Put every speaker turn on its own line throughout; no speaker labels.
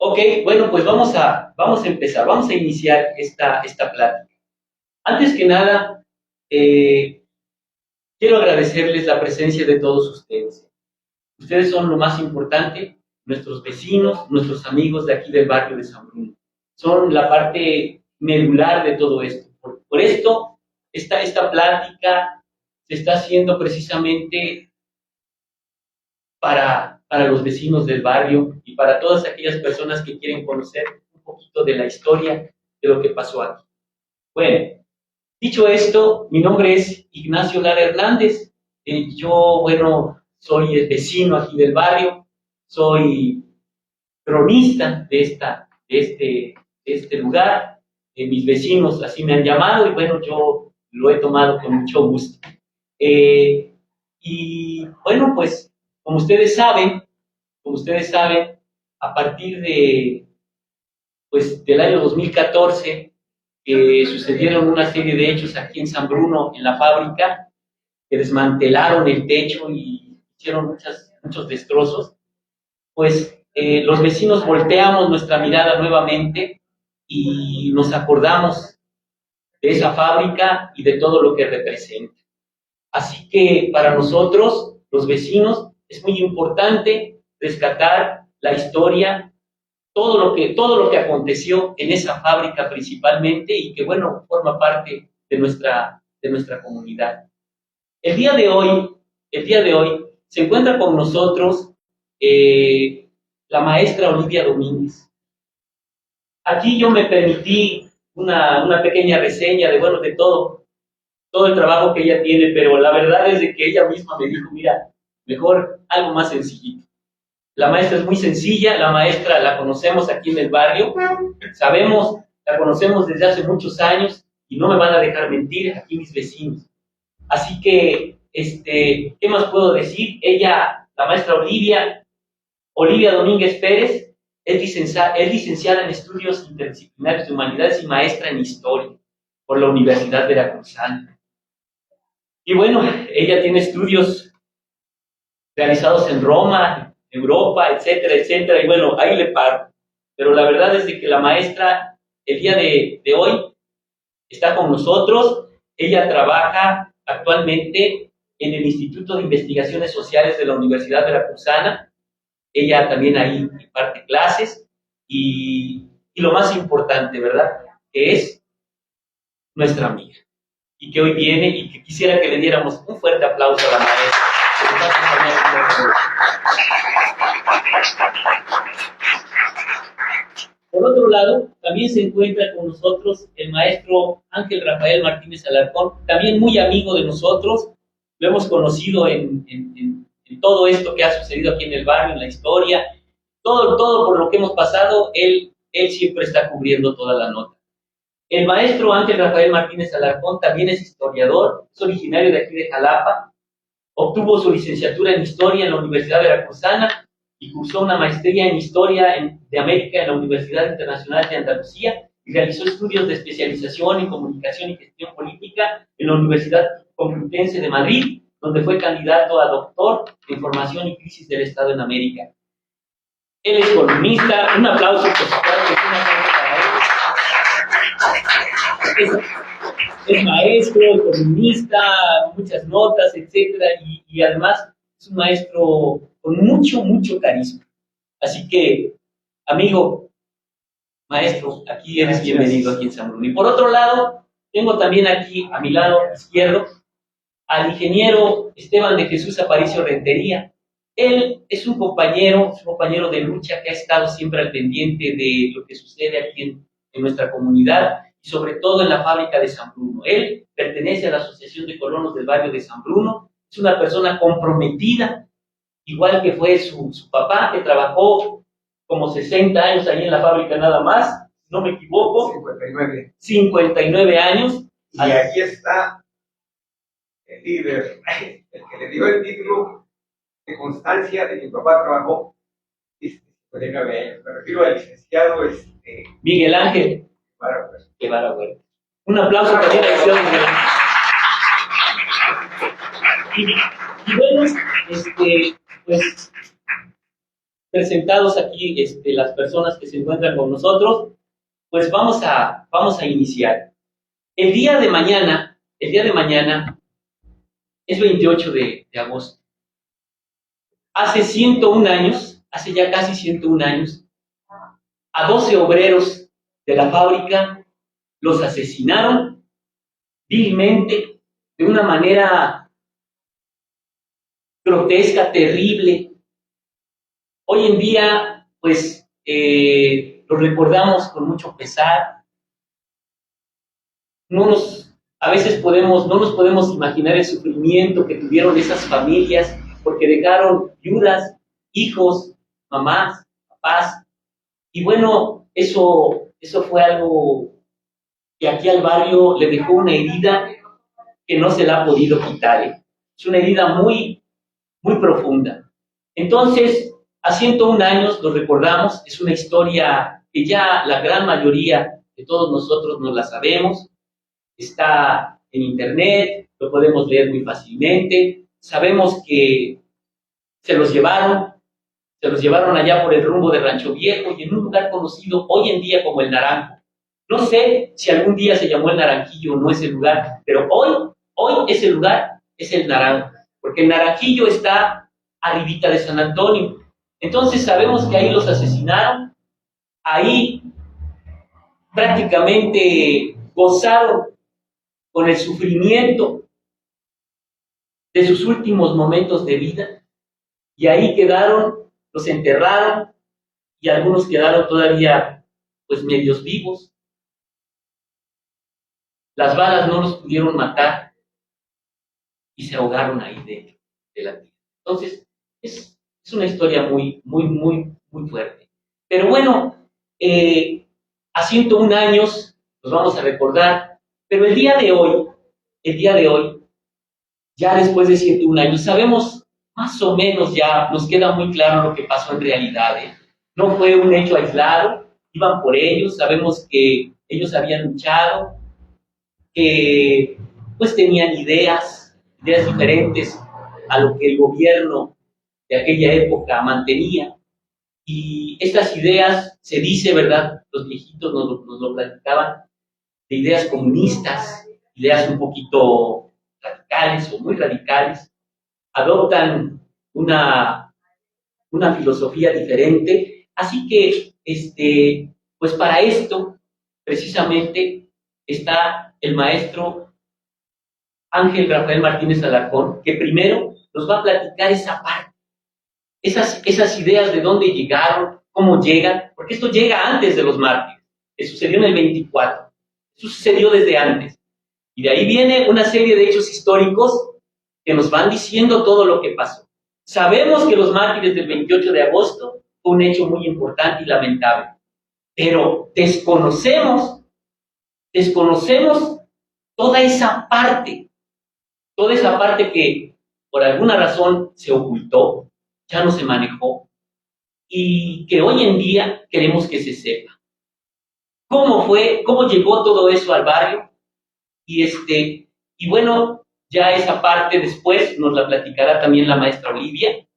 Ok, bueno, pues vamos a empezar, vamos a iniciar esta plática. Antes que nada, eh, quiero agradecerles la presencia de todos ustedes. Ustedes son lo más importante, nuestros vecinos, nuestros amigos de aquí del barrio de San Bruno. Son la parte medular de todo esto. Por esto, esta plática se está haciendo precisamente para los vecinos del barrio y para todas aquellas personas que quieren conocer un poquito de la historia de lo que pasó aquí. Bueno, dicho esto, mi nombre es Ignacio Lara Hernández. Yo, bueno, soy el vecino aquí del barrio, soy cronista de este lugar. Mis vecinos así me han llamado y bueno, yo lo he tomado con mucho gusto. Y bueno, pues como ustedes saben, a partir del año 2014, sucedieron una serie de hechos aquí en San Bruno, en la fábrica, que desmantelaron el techo y hicieron muchos destrozos. Pues los vecinos volteamos nuestra mirada nuevamente y nos acordamos de esa fábrica y de todo lo que representa. Así que para nosotros, los vecinos, es muy importante rescatar la historia, todo lo que aconteció en esa fábrica principalmente y que, bueno, forma parte de nuestra comunidad. El día de hoy, se encuentra con nosotros la maestra Olivia Domínguez. Aquí yo me permití una pequeña reseña de, bueno, de todo el trabajo que ella tiene, pero la verdad es de que ella misma me dijo, mira, mejor algo más sencillito. La maestra es muy sencilla, la maestra la conocemos aquí en el barrio, la conocemos desde hace muchos años y no me van a dejar mentir aquí mis vecinos. Así que, ¿qué más puedo decir? Ella, la maestra Olivia Domínguez Pérez, es licenciada en Estudios Interdisciplinarios de Humanidades y maestra en Historia por la Universidad Veracruzana. Y bueno, ella tiene estudios realizados en Roma, Europa, etcétera, etcétera, y bueno, ahí le paro. Pero la verdad es de que la maestra, el día de hoy, está con nosotros. Ella trabaja actualmente en el Instituto de Investigaciones Sociales de la Universidad Veracruzana. Ella también ahí imparte clases y lo más importante, ¿verdad? Que es nuestra amiga y que hoy viene y que quisiera que le diéramos un fuerte aplauso a la maestra. Por otro lado, también se encuentra con nosotros el maestro Ángel Rafael Martínez Alarcón, también muy amigo de nosotros. Lo hemos conocido en todo esto que ha sucedido aquí en el barrio, en la historia, todo por lo que hemos pasado, él siempre está cubriendo toda la nota. El maestro Ángel Rafael Martínez Alarcón también es historiador, es originario de aquí de Jalapa, obtuvo su licenciatura en Historia en la Universidad Veracruzana y cursó una maestría en Historia de América en la Universidad Internacional de Andalucía y realizó estudios de especialización en Comunicación y Gestión Política en la Universidad Complutense de Madrid, donde fue candidato a doctor en Formación y Crisis del Estado en América. Él es columnista, un aplauso por su parte, un aplauso para él. Es maestro, columnista, muchas notas, etcétera, y además es un maestro con mucho carisma. Así que, amigo, maestro, aquí eres bienvenido aquí en San Bruno. Y por otro lado, tengo también aquí a mi lado izquierdo al ingeniero Esteban de Jesús Aparicio Rentería. Él es un compañero de lucha que ha estado siempre al pendiente de lo que sucede aquí en nuestra comunidad y sobre todo en la fábrica de San Bruno. Él pertenece a la Asociación de Colonos del Barrio de San Bruno, es una persona comprometida, igual que fue su papá, que trabajó como 60 años ahí en la fábrica nada más, no me equivoco. 59 años.
Y aquí está el líder, el que le dio el título de constancia de que mi papá trabajó 59 años. Me refiero al licenciado
Miguel Ángel Guevara Huerta. Un aplauso también a usted, Miguel Ángel. Y bueno, pues presentados aquí las personas que se encuentran con nosotros, pues vamos a iniciar. El día de mañana es 28 de agosto. Hace 101 años, hace ya casi 101 años, a 12 obreros de la fábrica los asesinaron vilmente, de una manera grotesca, terrible. Hoy en día, pues, lo recordamos con mucho pesar. A veces no nos podemos imaginar el sufrimiento que tuvieron esas familias, porque dejaron viudas, hijos, mamás, papás. Y bueno, eso fue algo que aquí al barrio le dejó una herida que no se la ha podido quitar. Es una herida muy, muy profunda. Entonces, a 101 años lo recordamos, es una historia que ya la gran mayoría de todos nosotros nos la sabemos, está en internet, lo podemos leer muy fácilmente, sabemos que se los llevaron allá por el rumbo de Rancho Viejo y en un lugar conocido hoy en día como El Naranjo. No sé si algún día se llamó El Naranjillo o no ese lugar, pero hoy ese lugar es El Naranjo, porque el Naranjillo está arribita de San Antonio. Entonces sabemos que ahí los asesinaron, ahí prácticamente gozaron con el sufrimiento de sus últimos momentos de vida y ahí quedaron, los enterraron y algunos quedaron todavía pues medios vivos. Las balas no los pudieron matar y se ahogaron ahí de la tierra. Entonces, es una historia muy, muy, muy, muy fuerte. Pero bueno, a 101 años los vamos a recordar, pero el día de hoy, ya después de 101 años, sabemos más o menos, ya nos queda muy claro lo que pasó en realidad. No fue un hecho aislado, iban por ellos, sabemos que ellos habían luchado, que pues tenían ideas diferentes a lo que el gobierno de aquella época mantenía. Y estas ideas, se dice, ¿verdad? Los viejitos nos lo platicaban, de ideas comunistas, ideas un poquito radicales o muy radicales, adoptan una filosofía diferente. Así que, pues para esto, precisamente, está el maestro Ángel Rafael Martínez Alarcón, que primero nos va a platicar esa parte, esas ideas de dónde llegaron, cómo llegan, porque esto llega antes de los mártires, que sucedió en el 24, eso sucedió desde antes. Y de ahí viene una serie de hechos históricos que nos van diciendo todo lo que pasó. Sabemos que los mártires del 28 de agosto fue un hecho muy importante y lamentable, pero desconocemos toda esa parte que por alguna razón se ocultó, ya no se manejó, y que hoy en día queremos que se sepa. ¿Cómo llegó todo eso al barrio? Y bueno, ya esa parte después nos la platicará también la maestra Olivia,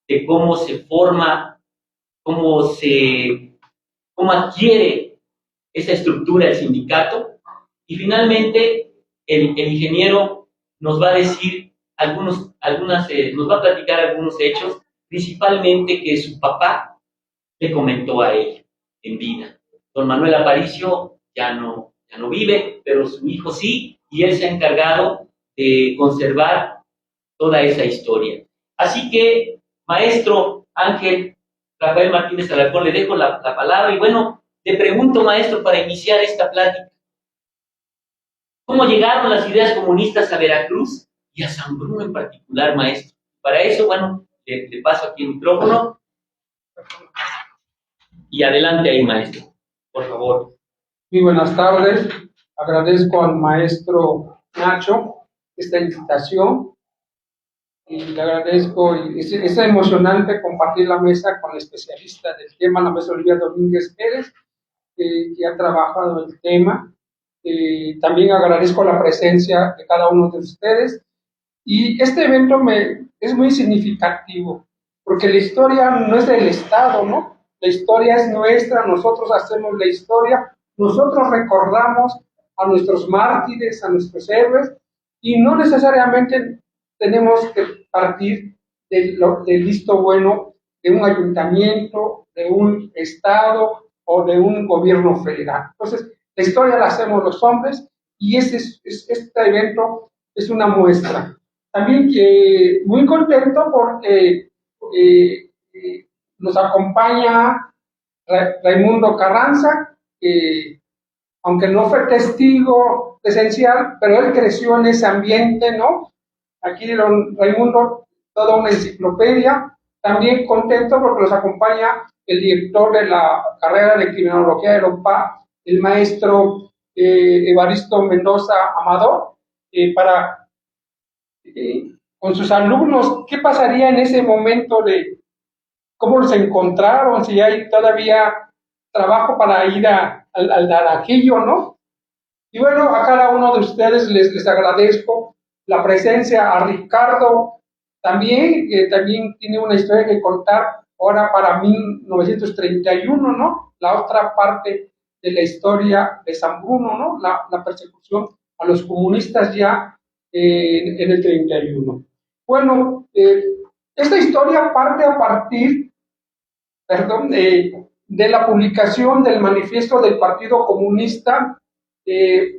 de cómo se forma, cómo adquiere esa estructura el sindicato. Y finalmente, el ingeniero nos va a decir nos va a platicar algunos hechos, principalmente que su papá le comentó a ella en vida. Don Manuel Aparicio ya no vive, pero su hijo sí, y él se ha encargado de conservar toda esa historia. Así que, maestro Ángel Rafael Martínez Alarcón, le dejo la palabra y bueno, le pregunto, maestro, para iniciar esta plática, ¿cómo llegaron las ideas comunistas a Veracruz y a San Bruno en particular, maestro? Para eso, bueno, le paso aquí el micrófono y adelante ahí, maestro, por favor.
Muy buenas tardes, agradezco al maestro Nacho esta invitación y le agradezco, es emocionante compartir la mesa con la especialista del tema, la maestra Olivia Domínguez Pérez, que ha trabajado el tema. También agradezco la presencia de cada uno de ustedes y este evento es muy significativo. porque la historia no es del Estado, ¿no? La historia es nuestra, nosotros hacemos la historia, nosotros recordamos a nuestros mártires, a nuestros héroes, y no necesariamente tenemos que partir del visto bueno de un ayuntamiento, de un estado o de un gobierno federal. Entonces, la historia la hacemos los hombres y este evento es una muestra. También muy contento porque nos acompaña Raimundo Carranza, que aunque no fue testigo presencial, pero él creció en ese ambiente, ¿no? Aquí don Raimundo, toda una enciclopedia. También contento porque nos acompaña el director de la carrera de criminología de la UPA, el maestro Evaristo Mendoza Amador, para con sus alumnos, ¿qué pasaría en ese momento de cómo los encontraron? Si hay todavía trabajo para ir al Naranjillo, ¿no? Y bueno, a cada uno de ustedes les agradezco la presencia, a Ricardo también, que también tiene una historia que contar ahora para 1931, ¿no? La otra parte de la historia de San Bruno, ¿no? La persecución a los comunistas ya en el 31. Bueno, esta historia parte a partir, perdón, de la publicación del manifiesto del Partido Comunista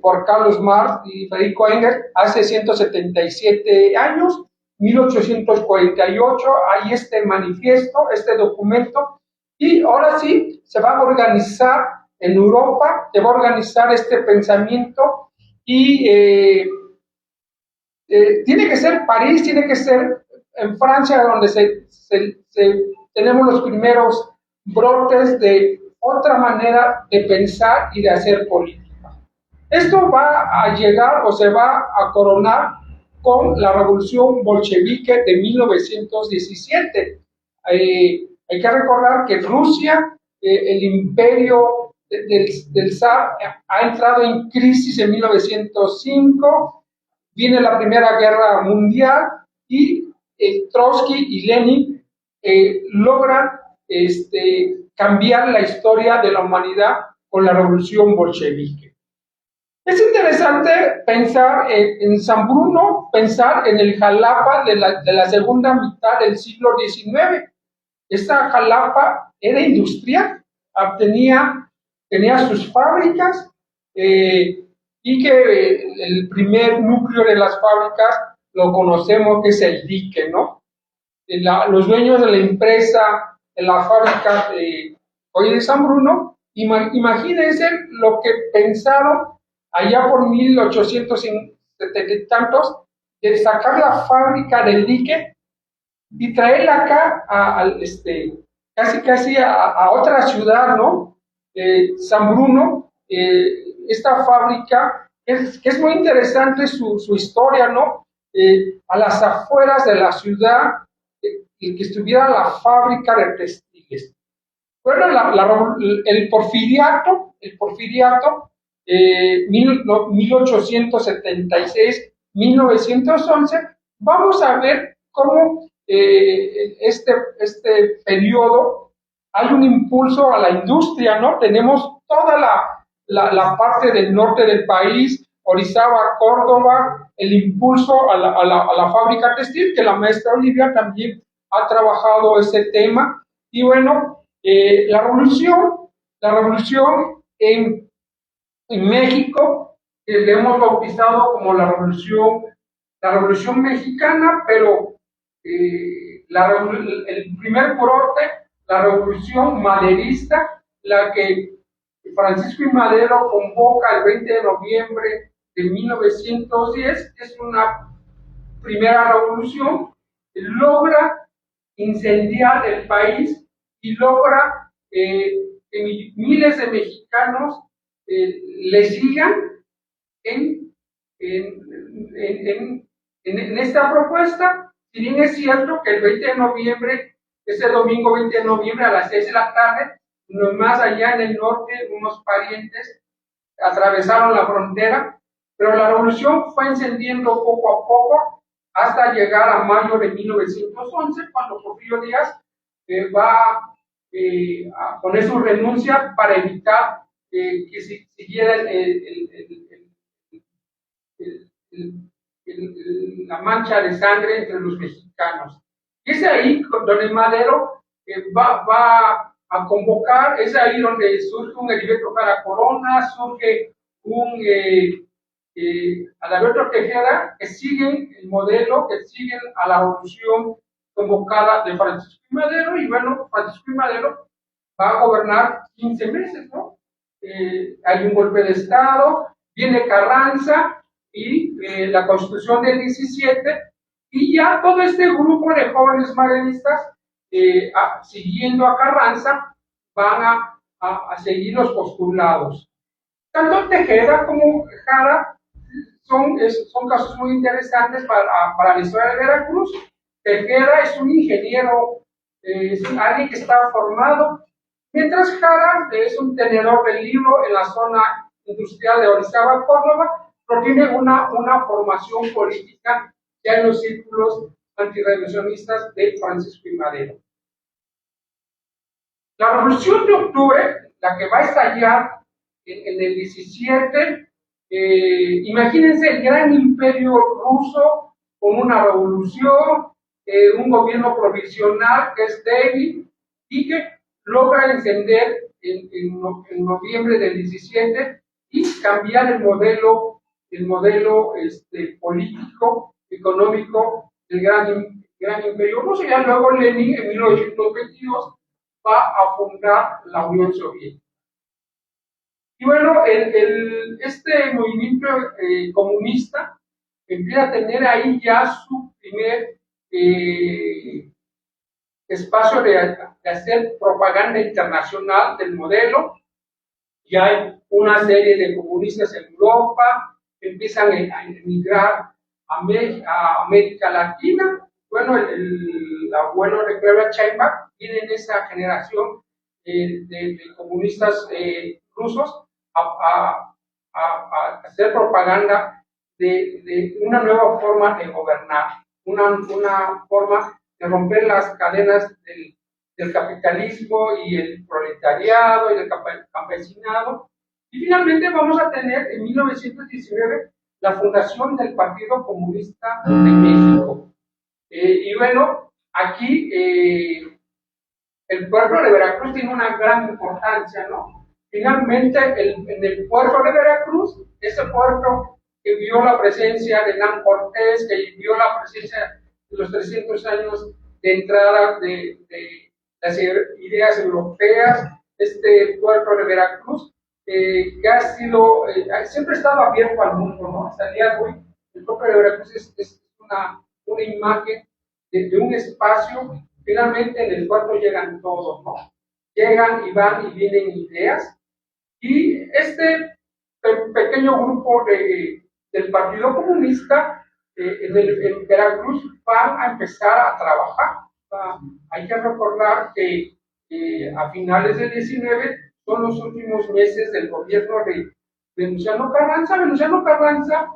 por Carlos Marx y Federico Engels hace 177 años, 1848, hay este manifiesto, este documento, y ahora sí se va a organizar en Europa, se va a organizar este pensamiento y tiene que ser París, tiene que ser en Francia, donde tenemos los primeros brotes de otra manera de pensar y de hacer política. Esto va a llegar o se va a coronar con la revolución bolchevique de 1917. Hay que recordar que Rusia, el imperio del zar, ha entrado en crisis en 1905, viene la Primera Guerra Mundial y Trotsky y Lenin logran cambiar la historia de la humanidad con la revolución bolchevique. Es interesante pensar en San Bruno, pensar en el Jalapa de la segunda mitad del siglo XIX. Esta Jalapa era industrial, tenía sus fábricas y que el primer núcleo de las fábricas lo conocemos que es el dique, ¿no? Los dueños de la empresa, de la fábrica hoy de San Bruno, imagínense lo que pensaron allá por 1870 y tantos, de sacar la fábrica del dique y traerla acá casi a otra ciudad, ¿no? San Bruno, esta fábrica, que es muy interesante su historia, ¿no? A las afueras de la ciudad, que estuviera la fábrica de textiles. Bueno, el porfiriato, 1876-1911, vamos a ver cómo este periodo hay un impulso a la industria, ¿no? Tenemos toda la parte del norte del país, Orizaba, Córdoba, el impulso a la fábrica textil, que la maestra Olivia también ha trabajado ese tema. Y bueno, la revolución en México, le hemos bautizado como la revolución mexicana, pero el primer brote, la revolución maderista, la que Francisco I. Madero convoca el 20 de noviembre de 1910, es una primera revolución, logra incendiar el país y logra que miles de mexicanos le sigan en esta propuesta. Si bien es cierto que el 20 de noviembre, ese domingo 20 de noviembre a las 6 de la tarde, más allá en el norte, unos parientes atravesaron la frontera, pero la revolución fue encendiendo poco a poco hasta llegar a mayo de 1911, cuando Porfirio Díaz va a poner su renuncia para evitar que siguiera la mancha de sangre entre los mexicanos. Y es ahí donde Madero va a convocar, es ahí donde surge un Heriberto Jara Corona, surge un Adalberto Tejeda, que siguen el modelo, que siguen a la revolución convocada de Francisco I. Madero, y bueno, Francisco I. Madero va a gobernar 15 meses, ¿no? Hay un golpe de Estado, viene Carranza y la Constitución del 17, y ya todo este grupo de jóvenes maderistas, siguiendo a Carranza, van a seguir los postulados. Tanto Tejeda como Jara son casos muy interesantes para la historia de Veracruz. Tejeda es un ingeniero, es alguien que está formado, mientras Jara es un tenedor del libro en la zona industrial de Orizaba, Córdoba, pero tiene una formación política ya en los círculos antirrevolucionistas de Francisco I. Madero. La Revolución de Octubre, la que va a estallar en el 17, imagínense el gran imperio ruso con una revolución, un gobierno provisional que es débil y que logra encender en noviembre del 17 y cambiar el modelo político, económico del gran imperio ruso. Ya luego Lenin en 1922 va a fundar la Unión Soviética. Y bueno, este movimiento comunista empieza a tener ahí ya su primer espacio de hacer propaganda internacional del modelo. Ya hay una serie de comunistas en Europa, empiezan a emigrar a América Latina. Bueno, el abuelo de Clara Sheinbaum viene en esa generación de comunistas rusos a hacer propaganda de una nueva forma de gobernar, una forma de romper las cadenas del capitalismo y el proletariado y el campesinado. Y finalmente vamos a tener en 1919 la fundación del Partido Comunista de México. Y bueno, aquí el puerto de Veracruz tiene una gran importancia, ¿no? Finalmente, en el puerto de Veracruz, ese puerto que vio la presencia de Hernán Cortés, que vio la presencia de los 300 años de entrada de las ideas europeas, este puerto de Veracruz, que ha sido, siempre ha estado abierto al mundo, ¿no? Hasta el día de hoy, el puerto de Veracruz es una imagen de un espacio. Finalmente en el puerto llegan todos, ¿no? Llegan y van y vienen ideas, y este pequeño grupo del Partido Comunista en Veracruz van a empezar a trabajar. Hay que recordar que a finales del 19 son los últimos meses del gobierno de Venustiano Carranza. Venustiano Carranza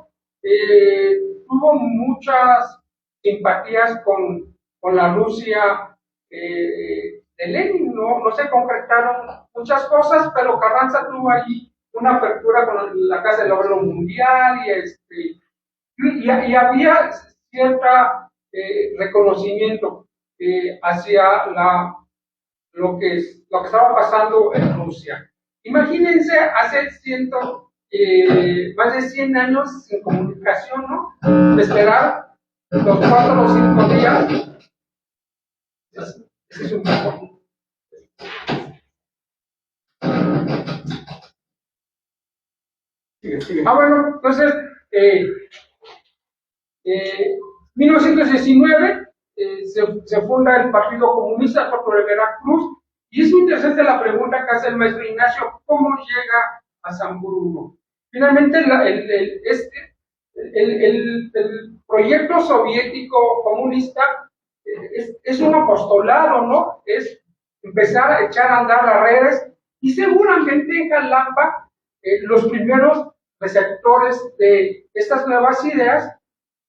tuvo muchas simpatías con la Rusia de Lenin, no se concretaron muchas cosas, pero Carranza tuvo allí una apertura con la Casa del Orden Mundial y había cierto reconocimiento hacia lo que estaba pasando en Rusia. Imagínense hace más de 100 años sin comunicación, ¿no? De esperar los 4 o 5 días. Ese es un poco. Bueno, entonces, 1919 se funda el Partido Comunista, el Puerto de Veracruz, y es muy interesante la pregunta que hace el maestro Ignacio: ¿cómo llega a San Bruno? Finalmente, el proyecto soviético comunista es un apostolado, ¿no? Es empezar a echar a andar las redes, y seguramente en Jalapa los primeros receptores de estas nuevas ideas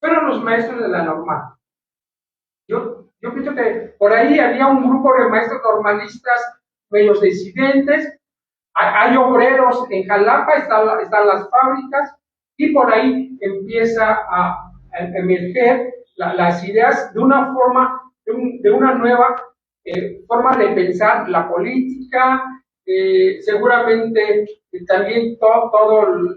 fueron los maestros de la normal. Yo pienso que por ahí había un grupo de maestros normalistas, medios disidentes, hay obreros en Jalapa, están las fábricas, y por ahí empieza a emerger las ideas de una forma, de una nueva forma de pensar la política, seguramente también todo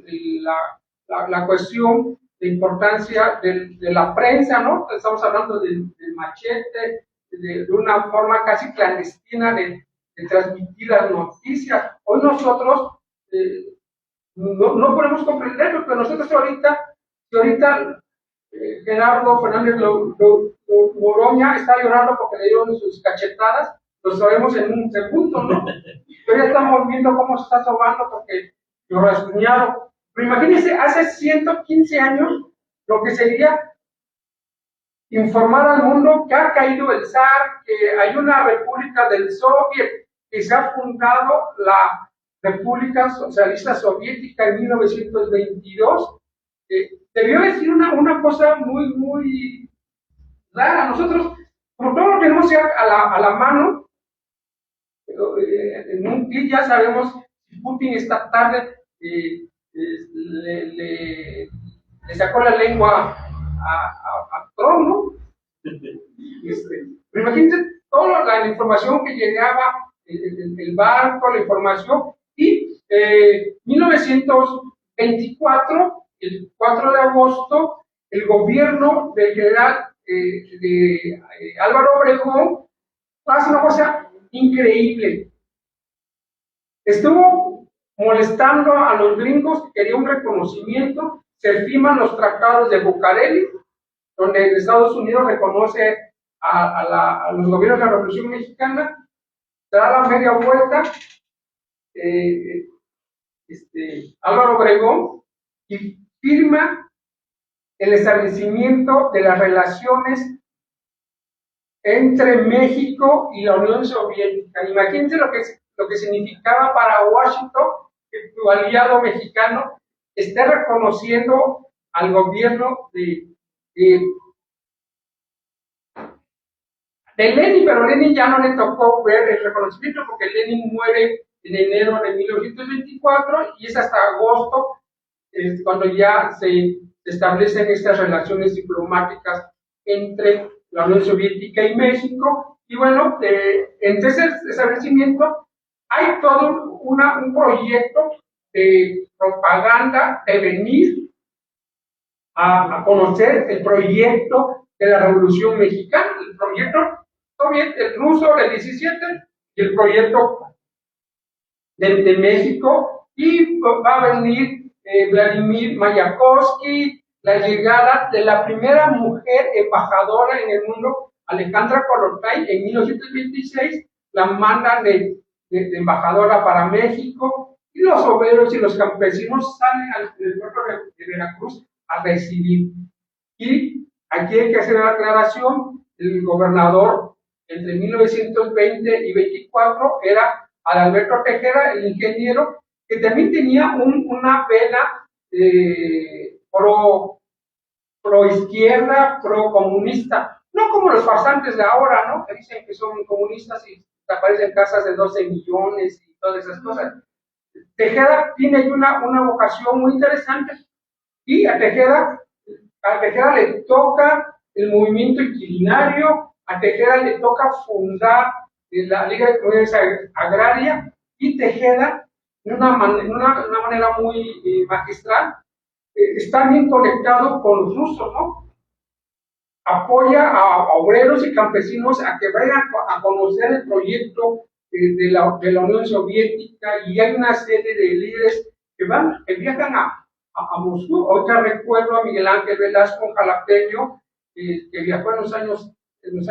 la cuestión de importancia de la prensa, ¿no? Estamos hablando del machete, de una forma casi clandestina de transmitir las noticias. Hoy nosotros no podemos comprenderlo, pero nosotros ahorita Gerardo Fernández Noroña está llorando porque le dieron sus cachetadas, lo sabemos en un segundo, ¿no? Pero ya estamos viendo cómo se está sobando porque lo rasguñaron. Pero imagínense, hace 115 años, lo que sería informar al mundo que ha caído el zar, que hay una república del Soviet, que se ha fundado la República Socialista Soviética en 1922. Debió decir una cosa muy rara. Nosotros, como todo lo tenemos ya a la mano, en un clic ya sabemos si Putin esta tarde le sacó la lengua a Trump, ¿no? Pero imagínense toda la información que llegaba, el barco, la información, y 1924, el 4 de agosto, el gobierno del general Álvaro Obregón hace una cosa increíble. Estuvo molestando a los gringos que querían un reconocimiento, se firman los tratados de Bucareli, donde Estados Unidos reconoce a los gobiernos de la Revolución Mexicana, se da la media vuelta, Álvaro Obregón, y firma el establecimiento de las relaciones entre México y la Unión Soviética. Imagínense lo que significaba para Washington que tu aliado mexicano esté reconociendo al gobierno de Lenin, pero Lenin ya no le tocó ver el reconocimiento porque Lenin muere en enero de 1924 y es hasta agosto cuando ya se establecen estas relaciones diplomáticas entre la Unión Soviética y México. Y bueno, entre ese establecimiento hay todo un proyecto de propaganda de venir a conocer el proyecto de la Revolución Mexicana, el proyecto soviético, el ruso del 17 y el proyecto de México, y va a venir Vladimir Mayakovsky, la llegada de la primera mujer embajadora en el mundo, Alejandra Kollontai, en 1926, la mandan de embajadora para México, y los obreros y los campesinos salen al puerto de Veracruz a recibir. Y aquí hay que hacer la aclaración, el gobernador entre 1920 y 24 era Adalberto Tejeda, el ingeniero, que también tenía una vena pro izquierda, pro comunista, no como los farsantes de ahora, ¿no? Que dicen que son comunistas y aparecen casas de 12 millones y todas esas cosas. Tejeda tiene una vocación muy interesante, y a Tejeda le toca el movimiento inquilinario, a Tejeda le toca fundar la Liga de Comunidades Agraria, y Tejeda, de una manera muy magistral, está bien conectado con los rusos, ¿no? Apoya a obreros y campesinos a que vayan a conocer el proyecto de la Unión Soviética, y hay una serie de líderes que viajan a Moscú. Ahorita recuerdo a Miguel Ángel Velasco, un jalapeño, que viajó a finales de los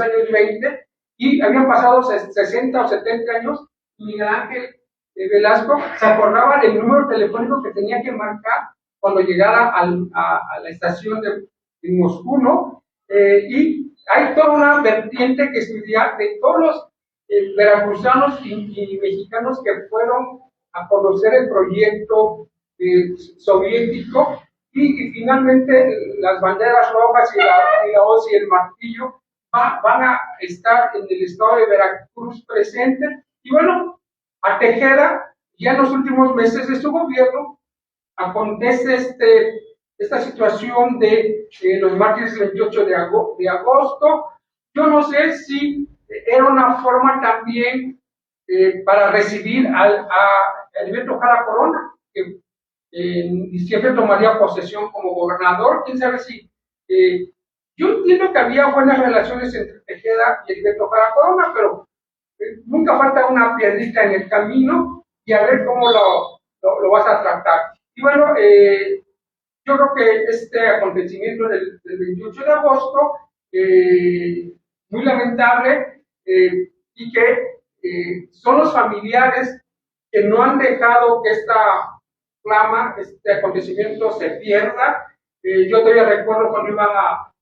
años 20, y habían pasado 60 o 70 años, y Miguel Ángel Velasco se acordaba del número telefónico que tenía que marcar cuando llegara a la estación de Moscú, ¿no? Y hay toda una vertiente que estudiar de todos los veracruzanos y mexicanos que fueron a conocer el proyecto soviético, y finalmente las banderas rojas y la hoz y el martillo van a estar en el estado de Veracruz presente. Y bueno, a Tejeda, ya en los últimos meses de su gobierno, acontece esta situación de los mártires del 28 de agosto. Yo no sé si era una forma también para recibir a Heriberto Jara Corona, que en diciembre tomaría posesión como gobernador. Quién sabe si. Yo entiendo que había buenas relaciones entre Tejeda y Heriberto Jara Corona, pero nunca falta una piedrita en el camino y a ver cómo lo vas a tratar. Y bueno, yo creo que este acontecimiento del 28 de agosto, muy lamentable, y que son los familiares que no han dejado que esta flama, este acontecimiento se pierda. Yo todavía recuerdo cuando iban a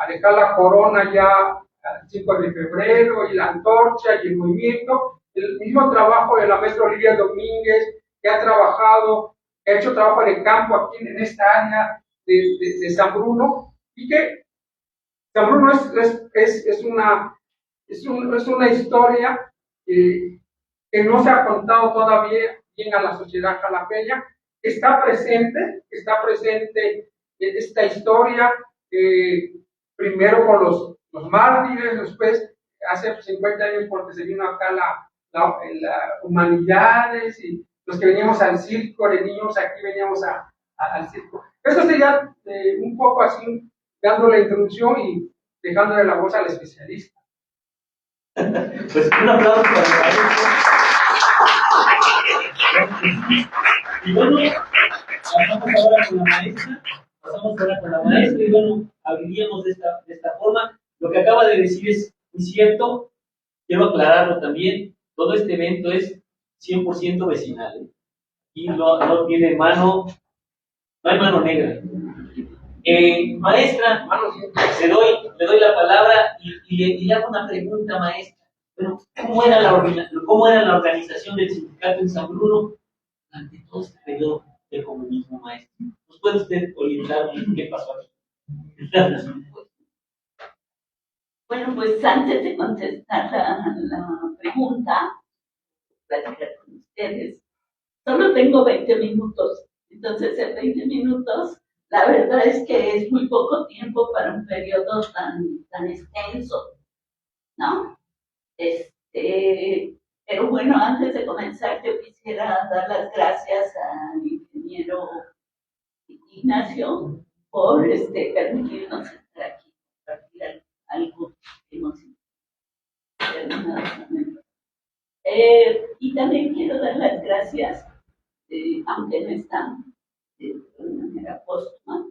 dejar la corona ya el 5 de febrero y la antorcha y el movimiento, el mismo trabajo de la maestra Olivia Domínguez, que ha trabajado, que ha hecho trabajo de campo aquí en esta área de San Bruno, y que San Bruno es una historia que no se ha contado todavía bien a la sociedad jalapeña. Está presente esta historia, primero con los mártires, después hace 50 años porque se vino acá la humanidades y los que veníamos al circo, de niños aquí veníamos al circo. Eso sería un poco así, dando la introducción y dejándole la voz al especialista.
Pues un aplauso para el maestro. Y bueno, pasamos ahora con la maestra y bueno, abriríamos de esta forma. Lo que acaba de decir es muy cierto, quiero aclararlo también, todo este evento es 100% vecinal. Y no tiene mano, no hay mano negra. Maestra, le doy la palabra y le hago una pregunta, maestra. Bueno, ¿cómo era la organización del sindicato en San Bruno durante todo este periodo del comunismo, maestro? ¿Nos puede usted orientar qué pasó aquí?
Bueno, pues antes de contestar la pregunta, platicar con ustedes, solo tengo 20 minutos. Entonces, en 20 minutos, la verdad es que es muy poco tiempo para un periodo tan extenso, ¿no? Pero bueno, antes de comenzar, yo quisiera dar las gracias al ingeniero Ignacio por permitirnos estar aquí, compartir algo que hemos terminado. Y también quiero dar las gracias, aunque no están de manera póstuma,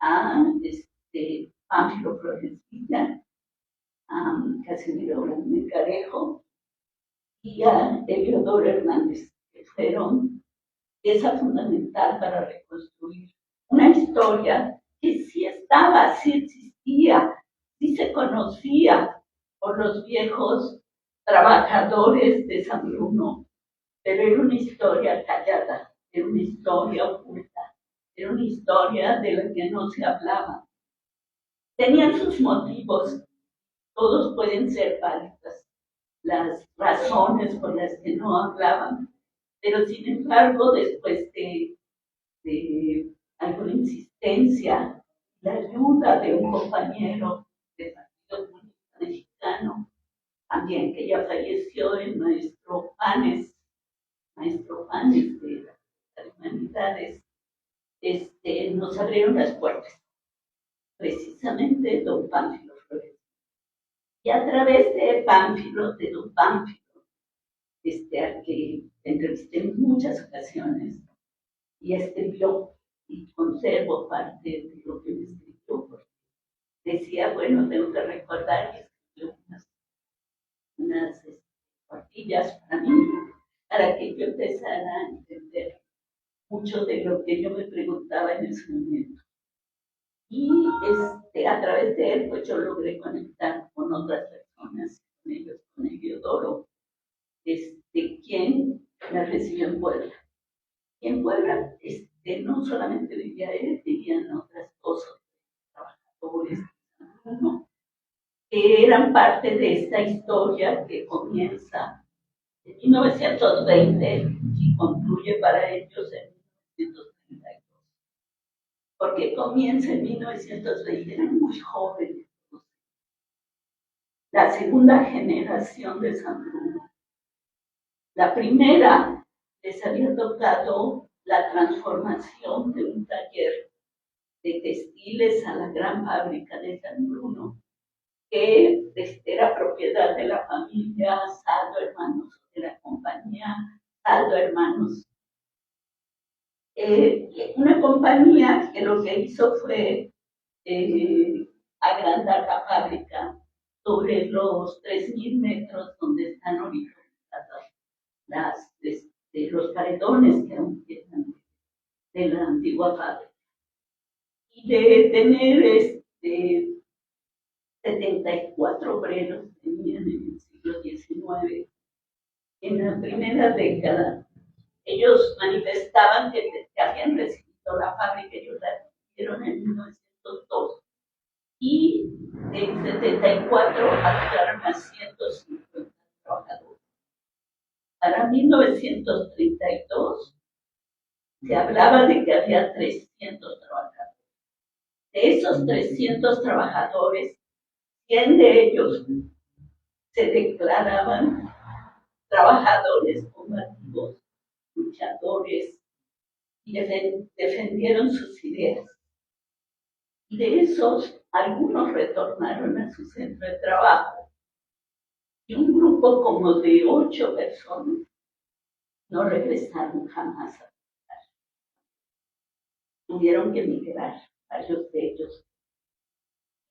a Pánfilo Flores Villa, a Casimiro Mecarejo y a Eliodoro Hernández, que fueron pieza fundamental para reconstruir una historia que sí estaba, sí existía, sí se conocía por los viejos trabajadores de San Bruno, pero era una historia callada, era una historia oculta, era una historia de la que no se hablaba. Tenían sus motivos, todos pueden ser válidas, las razones por las que no hablaban, pero sin embargo, después de alguna insistencia, la ayuda de un compañero del Partido Comunista Mexicano, también que ya falleció, el maestro Panes de las Humanidades, nos abrieron las puertas, precisamente don Pánfilo Flores. Y a través de don Pánfilo, al que entrevisté en muchas ocasiones, y escribió, y conservo parte de lo que me escribió, porque decía, bueno, tengo que recordar que escribió unas cuartillas para mí, para que yo empezara a entender mucho de lo que yo me preguntaba en ese momento. Y a través de él, pues yo logré conectar con otras personas, con ellos, con Eliodoro, quien me recibió en Puebla. Y en Puebla no solamente vivía él, vivían otras cosas, trabajadores, ¿no? Que eran parte de esta historia que comienza en 1920 y concluye para ellos en 1932. Porque comienza en 1920, eran muy jóvenes. La segunda generación de San Bruno. La primera les había tocado la transformación de un taller de textiles a la gran fábrica de San Bruno, que era propiedad de la familia Saldo Hermanos, de la compañía Saldo Hermanos. Una compañía que lo que hizo fue agrandar la fábrica sobre los 3.000 metros donde están ahorita los caretones que aún quedan de la antigua fábrica. Y de tener 74 obreros tenían en el siglo XIX. En la primera década, ellos manifestaban que habían recibido la fábrica, ellos la recibieron en 1902. Y en 74 ayudaron a 150 trabajadores. Para 1932 se hablaba de que había 300 trabajadores. De esos 300 trabajadores, 100 de ellos se declaraban trabajadores combativos, luchadores, y defendieron sus ideas. Y de esos, algunos retornaron a su centro de trabajo. Y un grupo como de 8 personas no regresaron jamás a trabajar. Tuvieron que emigrar, varios de ellos.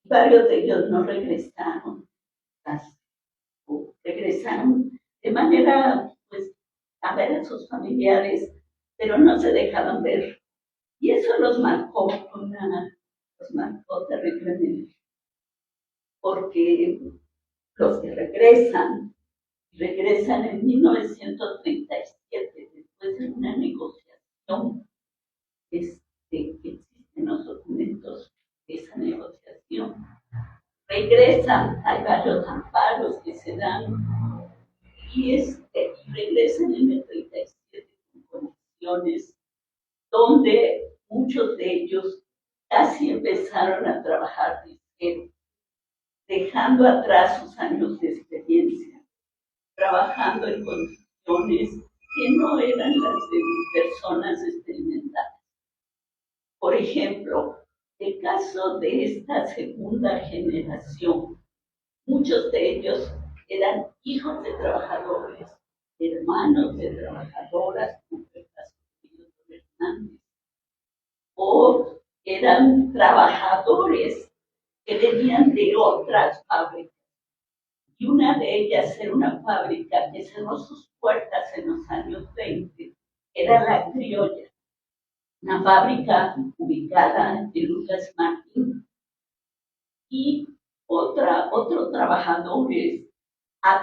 Varios de ellos no regresaron, o regresaron de manera, pues, a ver a sus familiares, pero no se dejaban ver. Y eso los marcó terriblemente, porque los que regresan en 1937, después de una negociación que existen los documentos de esa negociación. Regresan, hay varios amparos que se dan, y regresan en el 37 con condiciones donde muchos de ellos casi empezaron a trabajar de cero, dejando atrás sus años de experiencia, trabajando en condiciones que no eran las de personas experimentadas. Por ejemplo, el caso de esta segunda generación, muchos de ellos eran hijos de trabajadores, hermanos de trabajadoras, como el caso de Hernández, o eran trabajadores que venían de otras fábricas. Y una de ellas era una fábrica que cerró sus puertas en los años 20, era La Criolla, una fábrica ubicada en Lucas Martín. Y otros trabajadores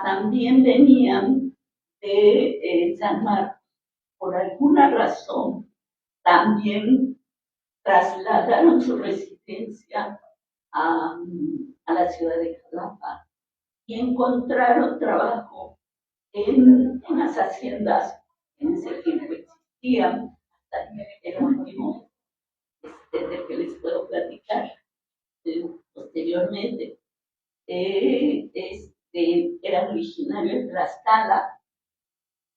también venían de San Marcos. Por alguna razón, también trasladaron su residencia a la ciudad de Jalapa y encontraron trabajo en unas haciendas que en ese tiempo existían, hasta el último del que les puedo platicar posteriormente. Era originario de Tlaxcala,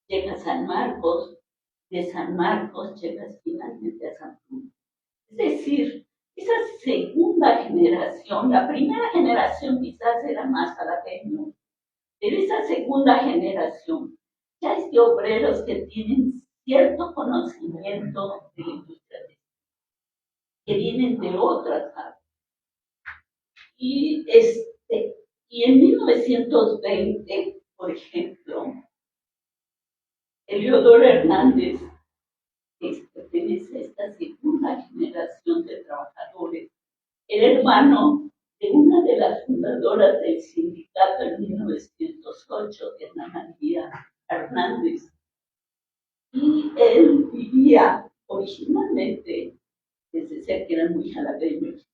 llega a San Marcos, de San Marcos llegas finalmente a San Bruno. Es decir, esa segunda generación, la primera generación quizás era más jalapeño, pero esa segunda generación ya es de obreros que tienen cierto conocimiento de la industria que vienen de otras áreas. Y en 1920, por ejemplo, Eliodoro Hernández, que pertenece a esta segunda generación de trabajadores, era hermano de una de las fundadoras del sindicato en 1908, Ana María Hernández. Y él vivía originalmente, les decía que eran muy jalapeños,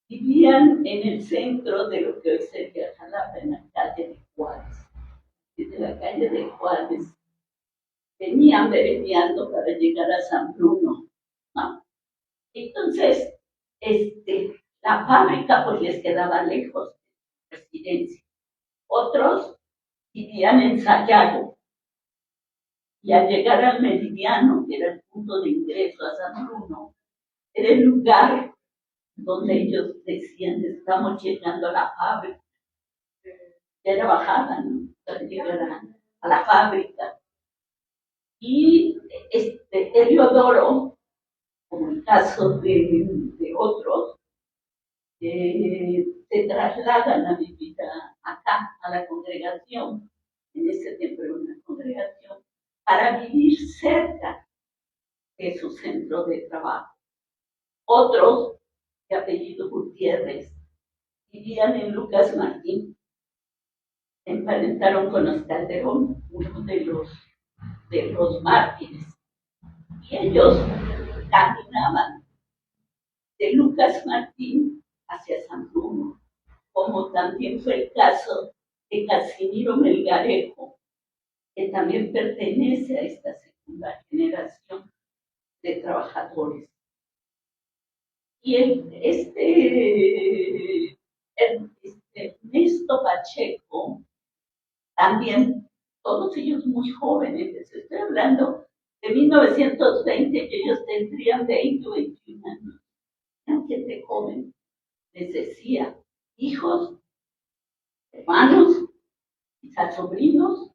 vivían en el centro de lo que hoy sería Jalapa, en la calle de Juárez. Desde la calle de Juárez venían bereneando para llegar a San Bruno, ¿no? Entonces, la fábrica pues les quedaba lejos de su residencia. Otros vivían en Sayago, y al llegar al Meridiano, que era el punto de ingreso a San Bruno, era el lugar donde ellos decían, estamos llegando a la fábrica. Ya trabajaban, ¿no? Para llegar a la fábrica. Y Heliodoro, como el caso de otros, se trasladan a vivir acá, a la congregación. En ese tiempo era una congregación, para vivir cerca de su centro de trabajo. Otros, de apellido Gutiérrez, vivían en Lucas Martín, emparentaron con los Calderón, uno de los mártires, y ellos caminaban de Lucas Martín hacia San Bruno, como también fue el caso de Casimiro Melgarejo, que también pertenece a esta segunda generación de trabajadores. Y Ernesto Pacheco, también, todos ellos muy jóvenes, les estoy hablando de 1920, que ellos tendrían 20 o 21 años, eran gente joven, les decía, hijos, hermanos, quizás sobrinos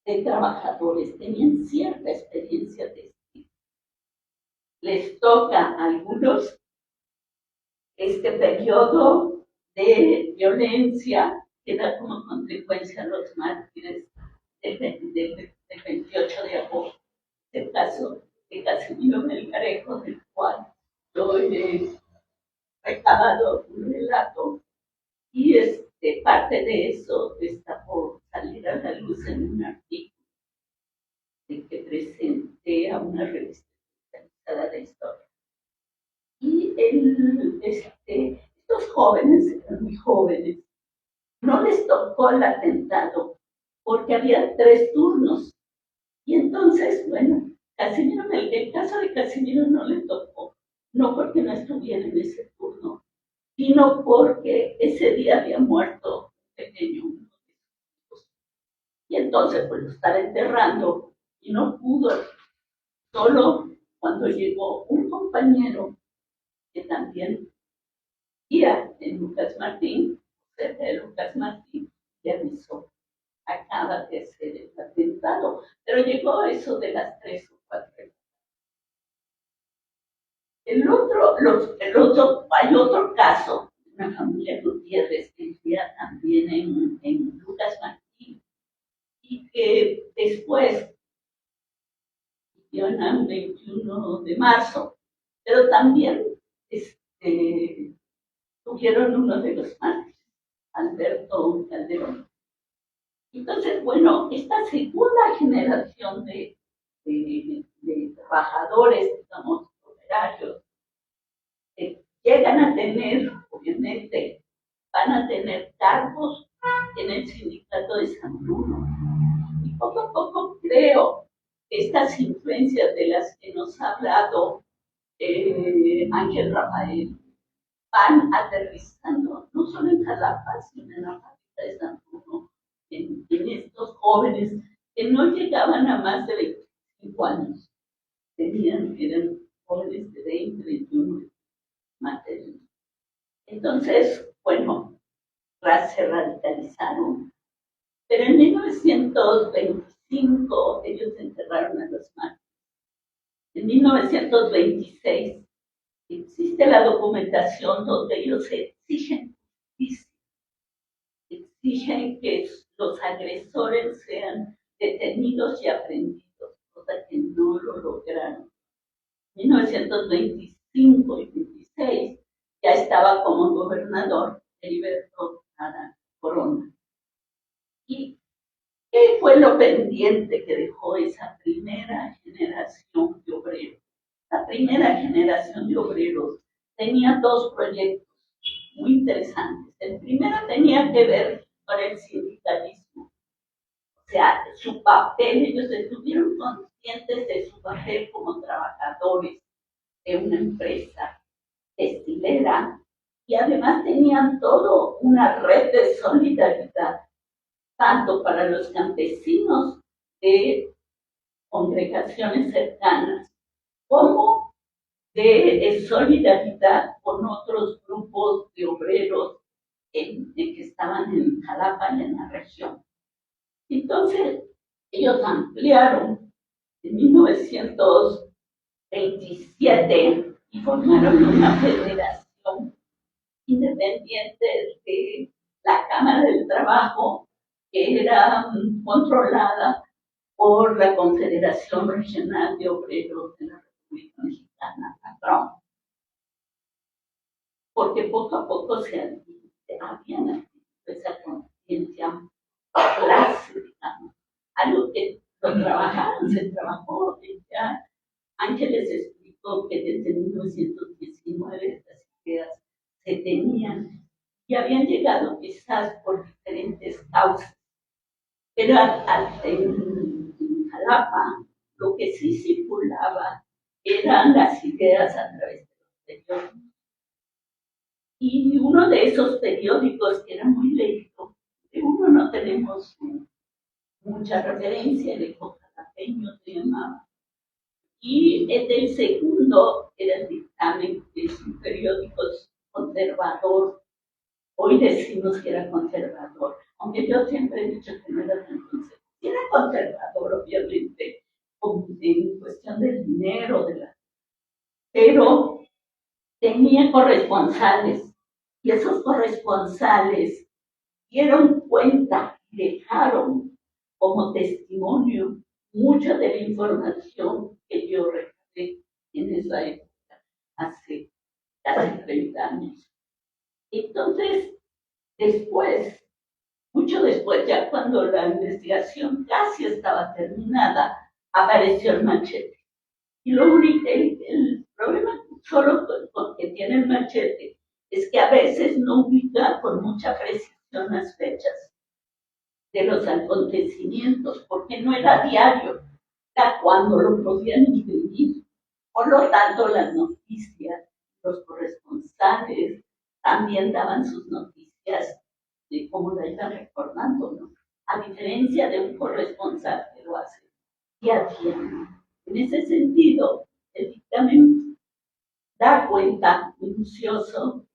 de trabajadores, tenían cierta experiencia de esto. Les toca a algunos este periodo de violencia que da como consecuencia a los mártires del 28 de agosto. El caso de Casimiro Melgarejo, del cual yo he recabado un relato, y parte de eso está por salir a la luz en un artículo que presenté a una revista especializada de historia. Y estos jóvenes, eran muy jóvenes, no les tocó el atentado porque había 3 turnos. Y entonces, bueno, Casimiro, el caso de Casimiro no le tocó, no porque no estuviera en ese turno, sino porque ese día había muerto un pequeño uno de sus hijos. Y entonces, pues lo estaba enterrando y no pudo. Solo cuando llegó un compañero que también vivía en Lucas Martín, cerca de Lucas Martín, le avisó, acaba de hacer el atentado, pero llegó eso de las 3 o 4 de la tarde. Hay otro caso, una familia Gutiérrez que vivía también en Lucas Martín, y que después vivió en el 21 de marzo, pero también tuvieron uno de los mártires, Alberto Calderón. Entonces, bueno, esta segunda generación de trabajadores, digamos, operarios, llegan a tener, obviamente, van a tener cargos en el sindicato de San Bruno. Y poco a poco creo que estas influencias de las que nos ha hablado Ángel Rafael van aterrizando, no solo en Jalapa, sino en la fábrica de San Bruno, en estos jóvenes que no llegaban a más de 25 años, eran jóvenes de 20, 21, más de ellos. Entonces, bueno, se radicalizaron, pero en 1925 ellos enterraron a los mártires. En 1926 existe la documentación donde ellos exigen justicia, exigen que los agresores sean detenidos y aprendidos, cosa que no lo lograron. En 1925 y 26 ya estaba como gobernador Heriberto Ara Corona. ¿Y qué fue lo pendiente que dejó esa primera generación de obreros? la primera generación de obreros tenía dos proyectos muy interesantes. El primero tenía que ver con el sindicalismo. O sea, su papel, ellos estuvieron conscientes de su papel como trabajadores de una empresa textilera y además tenían todo una red de solidaridad, tanto para los campesinos de congregaciones cercanas como de solidaridad con otros grupos de obreros que estaban en Jalapa y en la región. Entonces, ellos ampliaron en 1927 y formaron una federación independiente de la Cámara del Trabajo, que era controlada por la Confederación Regional de Obreros de la República Mexicana, la CROM, porque poco a poco se habían adquirido esa conciencia clase, digamos, algo que lo trabajaron, se trabajó. Ya Ángeles explicó que desde 1919 estas ideas se tenían y habían llegado quizás por diferentes causas. Pero en Jalapa lo que sí circulaba eran las ideas a través de los periódicos. Y uno de esos periódicos que era muy leído, de uno no tenemos mucha referencia, el Eco Jalapeño se llamaba. Y el segundo era el Dictamen, que es un periódico conservador. Hoy decimos que era conservador, aunque yo siempre he dicho que no era tan conservador. Era conservador, obviamente, en cuestión del dinero, pero tenía corresponsales, y esos corresponsales dieron cuenta y dejaron como testimonio mucha de la información que yo recabé en esa época, hace casi 30 años. Entonces, después, mucho después, ya cuando la investigación casi estaba terminada, apareció el machete. Y lo único, el problema solo con que tiene el machete es que a veces no ubica con mucha precisión las fechas de los acontecimientos, porque no era diario, era cuando lo podían imprimir. Por lo tanto, las noticias, los corresponsales también daban sus noticias de cómo la iban recordando, ¿no? A diferencia de un corresponsal que lo hace día a día. En ese sentido, el dictamen da cuenta minucioso,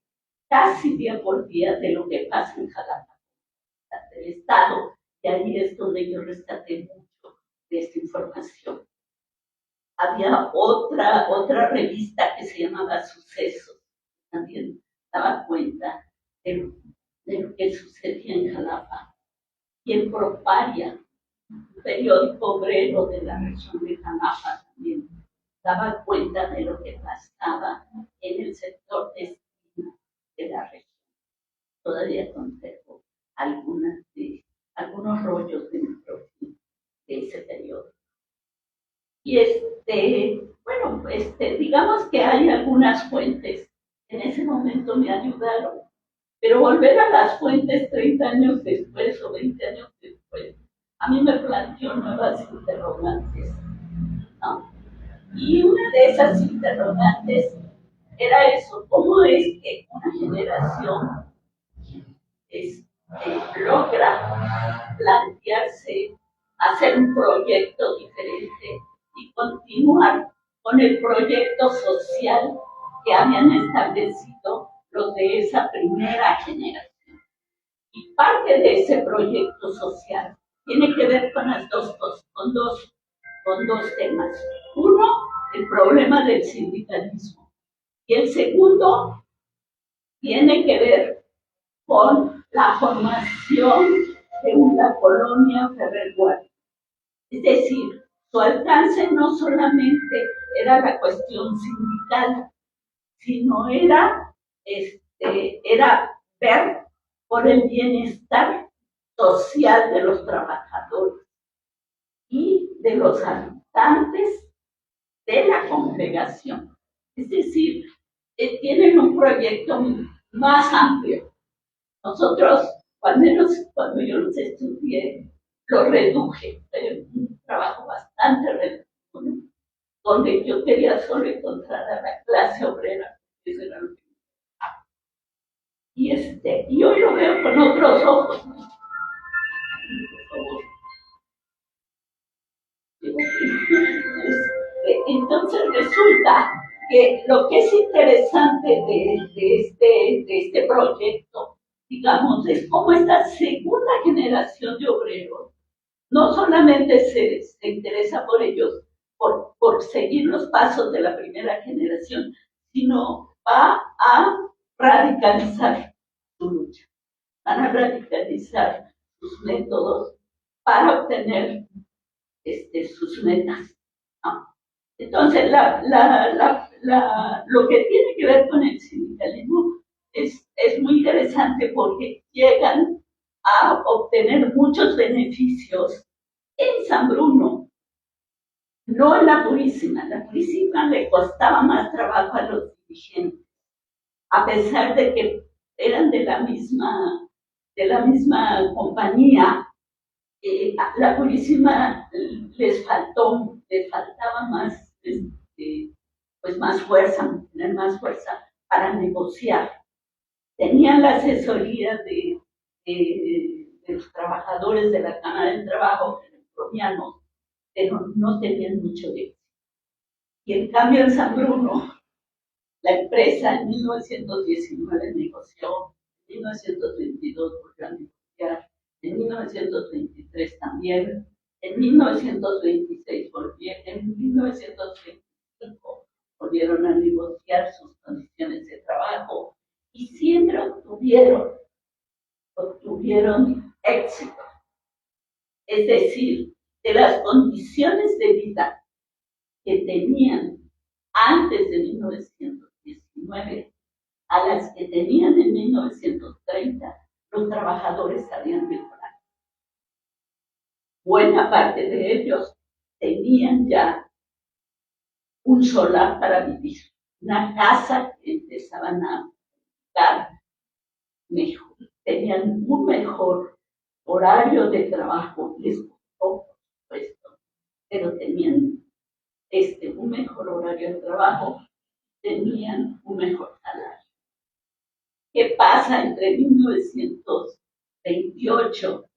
casi día por día, de lo que pasa en Jalapa, del Estado, y ahí es donde yo rescaté mucho de esta información. Había otra revista que se llamaba Sucesos, también daba cuenta de lo que sucedía en Jalapa. Y el Proparia, un periódico obrero de la región de Jalapa, también daba cuenta de lo que pasaba en el sector textil de la región. Todavía conservo algunos rollos de microfilm de ese periodo. Y bueno, digamos que hay algunas fuentes que en ese momento me ayudaron, pero volver a las fuentes 30 años después o 20 años después, a mí me planteó nuevas interrogantes, ¿no? Y una de esas interrogantes era eso: ¿cómo es que una generación logra plantearse hacer un proyecto diferente y continuar con el proyecto social que habían establecido los de esa primera generación? Y parte de ese proyecto social tiene que ver con dos temas. Uno, el problema del sindicalismo, y el segundo tiene que ver con la formación de una colonia Ferrer Guardia. Es decir, su alcance no solamente era la cuestión sindical, sino era ver por el bienestar social de los trabajadores y de los habitantes de la la congregación. Es decir, tienen un proyecto más amplio. Nosotros, cuando yo los estudié, lo reduje. Fue un trabajo bastante reducido, ¿no? Donde yo quería solo encontrar a la clase obrera. Eso era lo que... Y hoy lo veo con otros ojos, ¿no? Entonces resulta que lo que es interesante de este proyecto, digamos, es cómo esta segunda generación de obreros no solamente se interesa por ellos, por seguir los pasos de la primera generación, sino va a radicalizar su lucha, van a radicalizar sus métodos para obtener sus metas, ¿no? Entonces, lo que tiene que ver con el sindicalismo es muy interesante porque llegan a obtener muchos beneficios en San Bruno, no en la Purísima. La Purísima le costaba más trabajo a los dirigentes, a pesar de que eran de la misma compañía. La Purísima les faltaba más, pues más fuerza, tener más fuerza para negociar. Tenían la asesoría de los trabajadores de la Cámara del Trabajo, colombianos, pero no tenían mucho éxito. Y en cambio en San Bruno, la empresa en 1919 negoció, en 1922 volvió a negociar, en 1923 también, en 1926 en 1925 volvieron a negociar sus condiciones de trabajo y siempre obtuvieron éxito. Es decir, de las condiciones de vida que tenían antes de 1919 a las que tenían en 1930, los trabajadores habían mejorado. Buena parte de ellos tenían ya un solar para vivir, una casa que empezaban a dar mejor, tenían un mejor horario de trabajo, les costó, por supuesto, pero tenían un mejor horario de trabajo, tenían un mejor salario. ¿Qué pasa entre 1928,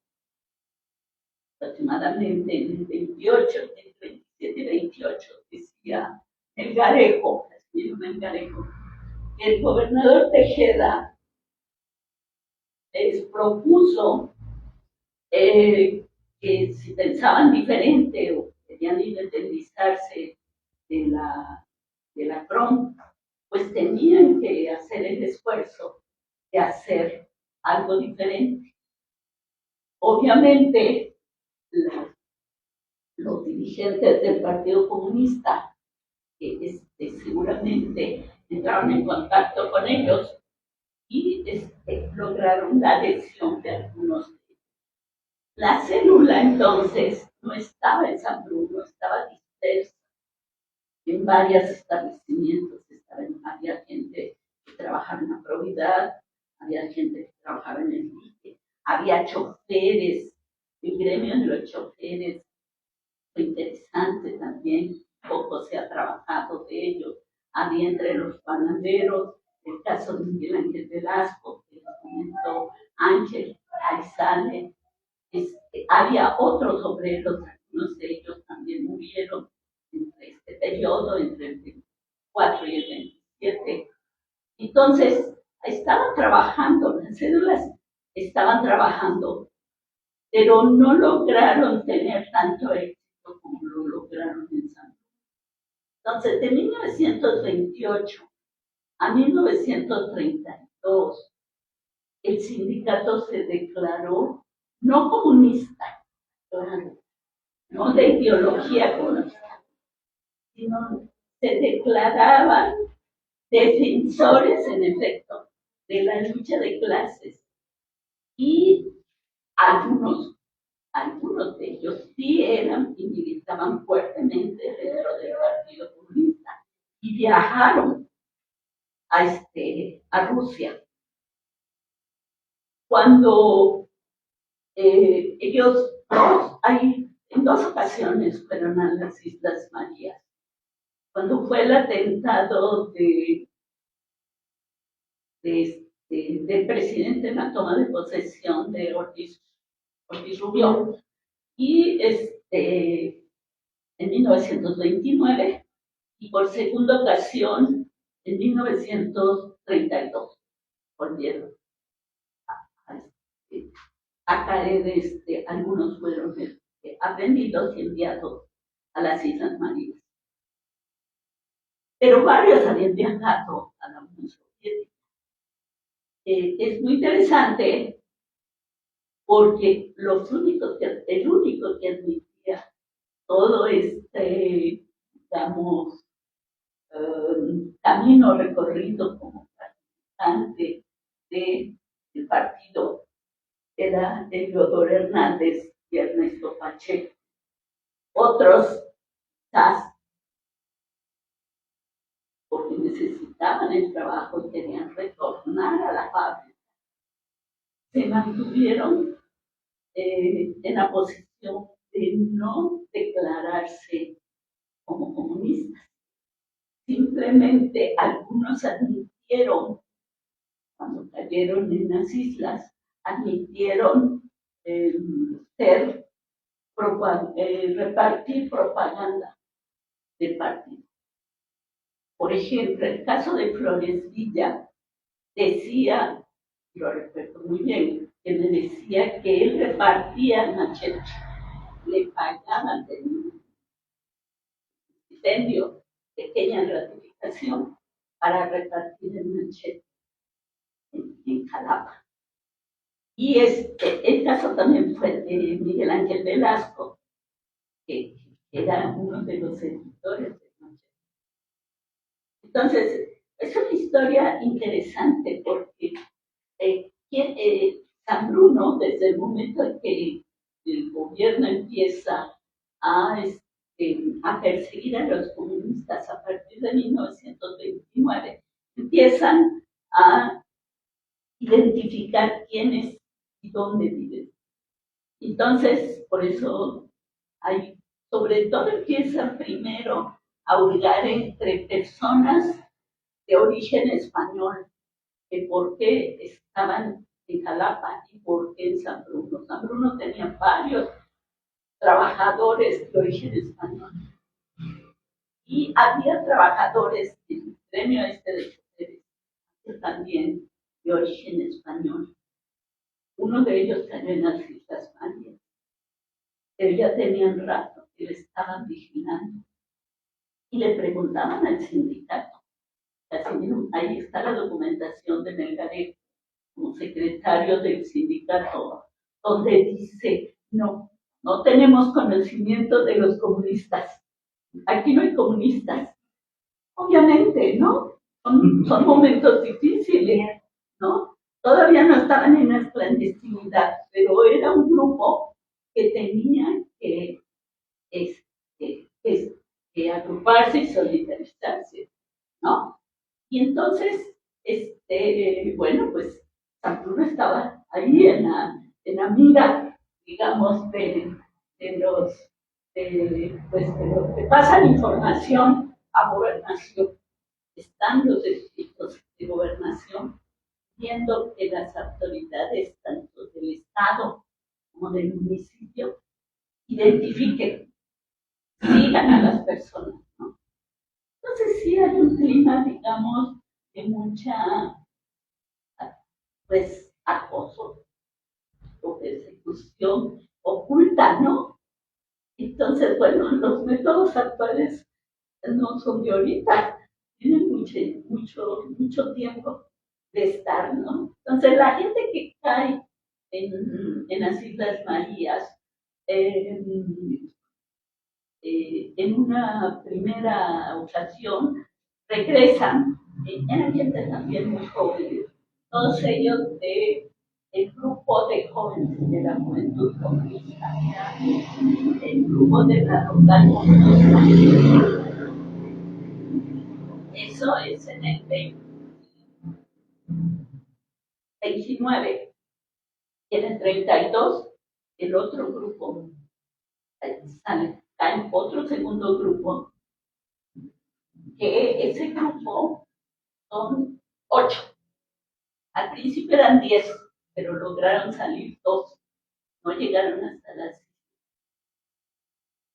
aproximadamente en el 28, el 27 y 28, decía Melgarejo, que el gobernador Tejeda les propuso que si pensaban diferente o querían independizarse de la CROM, pues tenían que hacer el esfuerzo de hacer algo diferente. Obviamente, los dirigentes del Partido Comunista seguramente entraron en contacto con ellos y lograron la adhesión de algunos. La célula entonces no estaba en San Bruno, estaba dispersa en varios establecimientos. Había gente que trabajaba en la Providad, había gente que trabajaba en el INE, había choferes, el gremio de los choferes fue interesante también, poco se ha trabajado de ello. Había entre los panaderos el caso de Miguel Ángel Velasco, que lo comentó Ángel, ahí sale. Había otros obreros, algunos de ellos también murieron entre este periodo, entre el 24 y el 27. Entonces, estaban trabajando, las células estaban trabajando, pero no lograron tener tanto éxito como lo lograron en San Luis. Entonces, de 1928 a 1932, el sindicato se declaró no comunista, claro, no de ideología comunista, sino se declaraban defensores, en efecto, de la lucha de clases. Y algunos de ellos sí eran y militaban fuertemente dentro del Partido Comunista. viajaron a Rusia. Cuando ellos en dos ocasiones fueron a las Islas Marías. Cuando fue el atentado del presidente en la toma de posesión de Ortiz Rubio, y en 1929, y por segunda ocasión en 1932 volvieron a caer, algunos fueron aprendidos y enviados a las Islas Marías. Pero varios habían viajado a la Unión Soviética. Es muy interesante porque el único que admitía todo digamos, camino recorrido como participante del partido era Teodoro Hernández y Ernesto Pacheco. Otros, quizás, porque necesitaban el trabajo y querían retornar a la fábrica, se mantuvieron en la posición de no declararse como comunistas. Simplemente algunos admitieron, cuando cayeron en las islas, admitieron repartir propaganda del partido. Por ejemplo, el caso de Flores Villa decía, lo recuerdo muy bien, que me decía que él repartía machetes, le pagaban un stipendio, pequeña gratificación, para repartir el machete en Jalapa. Y el caso también fue de Miguel Ángel Velasco, que era uno de los editores del machete. Entonces, es una historia interesante porque San Bruno, desde el momento en que el gobierno empieza a perseguir a los comunistas a partir de 1929, empiezan a identificar quiénes y dónde viven. Entonces, por eso sobre todo empiezan primero a hurgar entre personas de origen español, de por qué estaban en Jalapa y por qué en San Bruno. San Bruno tenía varios trabajadores de origen español. Y había trabajadores del gremio de choferes, también de origen español. Uno de ellos cayó en las Islas Marías, pero ya tenían rato que le estaban vigilando. Y le preguntaban al sindicato. Ahí está la documentación de Melgarejo como secretario del sindicato, donde dice, no tenemos conocimiento de los comunistas. Aquí no hay comunistas. Obviamente, ¿no? Son momentos difíciles, ¿no? Todavía no estaban en la clandestinidad, pero era un grupo que tenía que agruparse y solidarizarse, ¿no? Y entonces, bueno, pues San Bruno estaba ahí en la mira, digamos, de los que pasan información a gobernación. Están los distritos de gobernación viendo que las autoridades, tanto del Estado como del municipio, identifiquen, sigan a las personas, ¿no? Entonces sí hay un clima, digamos, de mucha, pues, acoso o persecución oculta, ¿no? Entonces, bueno, los métodos actuales no son de ahorita, tienen mucho tiempo de estar, ¿no? Entonces, la gente que cae en las Islas Marías, en una primera ocasión, regresan, eran gente también muy jóvenes, todos ellos del grupo de jóvenes de la juventud comunista, el grupo de la local comunista. Eso es en el 29. Y en el 32, el otro grupo, cae otro segundo grupo, que ese grupo son 8. Al principio eran 10, pero lograron salir 2. No llegaron hasta las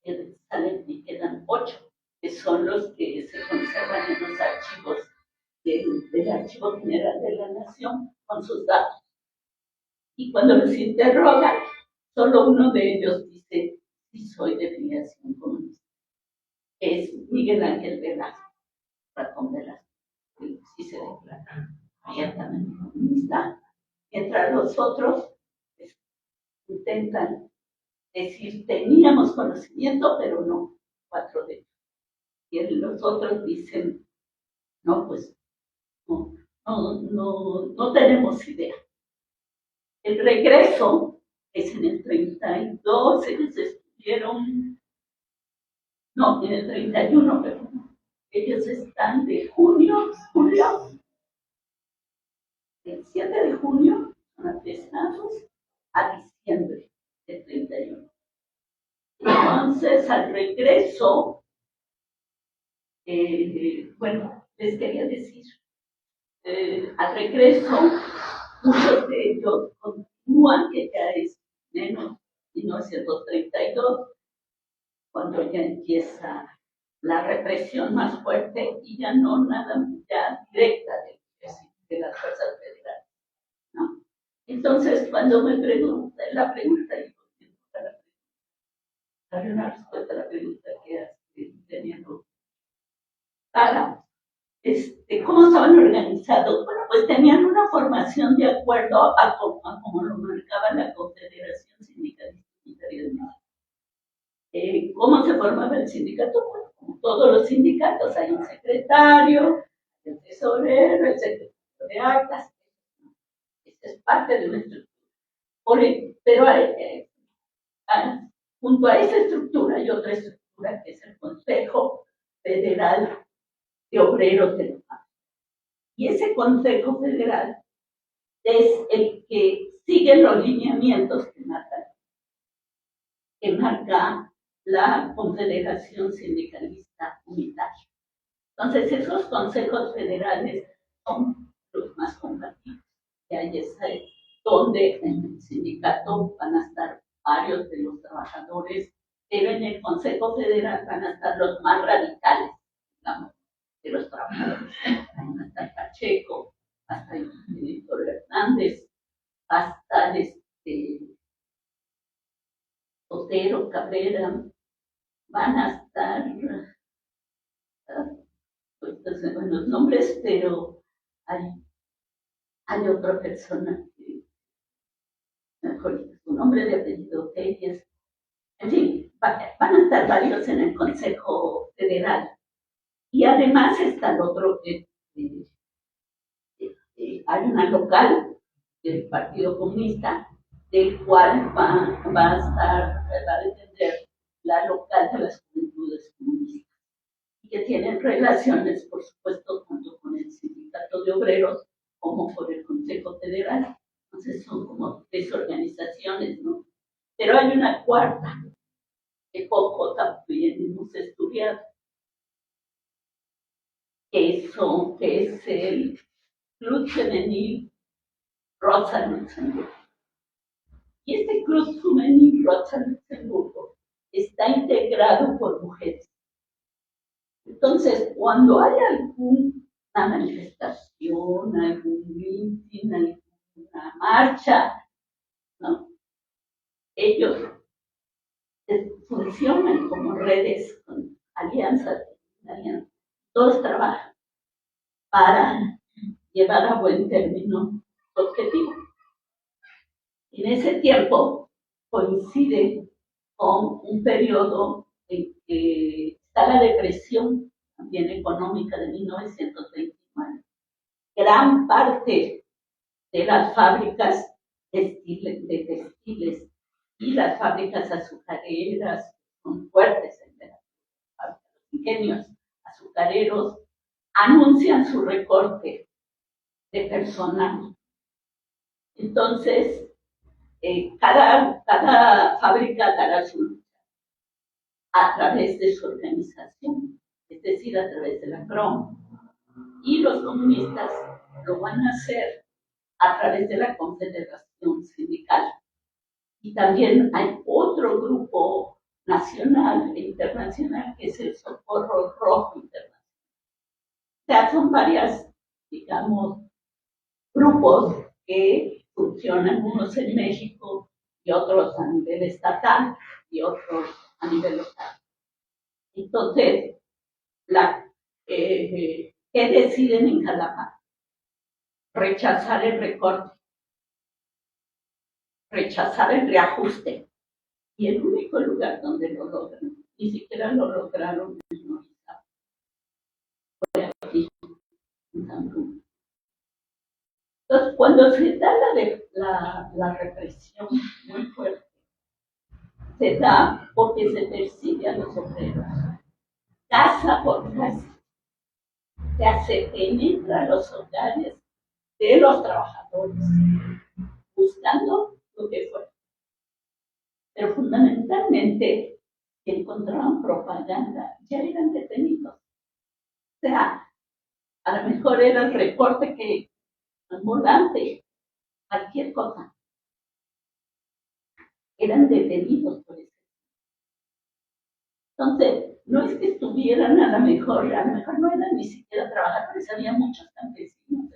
7. Salen y quedan 8, que son los que se conservan en los archivos del Archivo General de la Nación con sus datos. Y cuando los interrogan, solo uno de ellos dice: sí, soy de filiación comunista. Es Miguel Ángel Velasco, Ratón Velasco, que sí se declara abiertamente comunista, mientras los otros intentan decir: teníamos conocimiento, pero no. 4 de ellos. Y los otros dicen: no, pues no tenemos idea. El regreso es en el 32, ellos estuvieron, no, en el 31, pero ellos están de julio, el 7 de junio, son atesados, a diciembre del 31. Entonces, al regreso, bueno, les quería decir, al regreso, muchos de ellos continúan, que ya es menos 1932, cuando ya empieza la represión más fuerte y ya no nada ya directa de las fuerzas federales, ¿no? Entonces, cuando me preguntan la pregunta, daré una respuesta a la pregunta que hace teniendo para cómo estaban organizados. Bueno, pues tenían una formación de acuerdo a como lo marcaba la Confederación Sindicalista Unitaria de México. ¿Cómo se formaba el sindicato? Bueno, como todos los sindicatos, hay un secretario, el tesorero, el secretario de actas. Esa es parte de una estructura. Pero junto a esa estructura hay otra estructura que es el Consejo Federal de Obreros de la Fábrica. Y ese Consejo Federal es el que sigue los lineamientos que marca la Confederación Sindicalista Unitaria. Entonces, esos consejos federales son los más combativos. Y ahí es donde en el sindicato van a estar varios de los trabajadores, pero en el Consejo Federal van a estar los más radicales, digamos, de los trabajadores. Van a estar Pacheco, hasta el Víctor Hernández, hasta Otero, Cabrera, van a estar, pues, buenos nombres, pero hay otra persona que, mejor su nombre de apellido, Telles. En fin, van a estar varios en el Consejo Federal. Y además está el otro, hay una local del Partido Comunista, del cual va a defender la local de las juventudes comunistas, y que tienen relaciones, por supuesto, tanto con el Sindicato de Obreros como con el Consejo Federal. Entonces son como 3 organizaciones, ¿no? Pero hay una cuarta, que poco también hemos estudiado, que es el Club Femenil Rosa Luxemburgo. Y este Club Femenil Rosa Luxemburgo está integrado por mujeres. Entonces, cuando hay alguna manifestación, algún mitin, alguna marcha, ¿no?, ellos funcionan como redes, con alianzas, todos trabajan para llevar a buen término su objetivo. En ese tiempo coincide con un periodo en que está la depresión también económica de 1929. Gran parte de las fábricas de textiles y las fábricas azucareras son fuertes en los ingenios azucareros anuncian su recorte de personal. Entonces, cada fábrica dará su lucha a través de su organización, es decir, a través de la CROM. Y los comunistas lo van a hacer a través de la Confederación Sindical. Y también hay otro grupo nacional e internacional que es el Socorro Rojo Internacional. O sea, son varias, digamos, grupos que funcionan, unos en México y otros a nivel estatal y otros a nivel local. Entonces, ¿qué deciden en Jalapa? Rechazar el recorte, rechazar el reajuste. Y el único lugar donde lo logran, ni siquiera lo lograron en Orizaba, fue aquí, en San Bruno. Entonces, cuando se da la represión muy fuerte, se da porque se persigue a los obreros, casa por casa, se penetra a los hogares de los trabajadores, buscando lo que fuera. Pero fundamentalmente, que encontraban propaganda, ya eran detenidos. O sea, a lo mejor era el recorte que ambulante, cualquier cosa. Eran detenidos por eso. Entonces, no es que estuvieran a lo mejor no eran ni siquiera trabajadores, había muchos campesinos,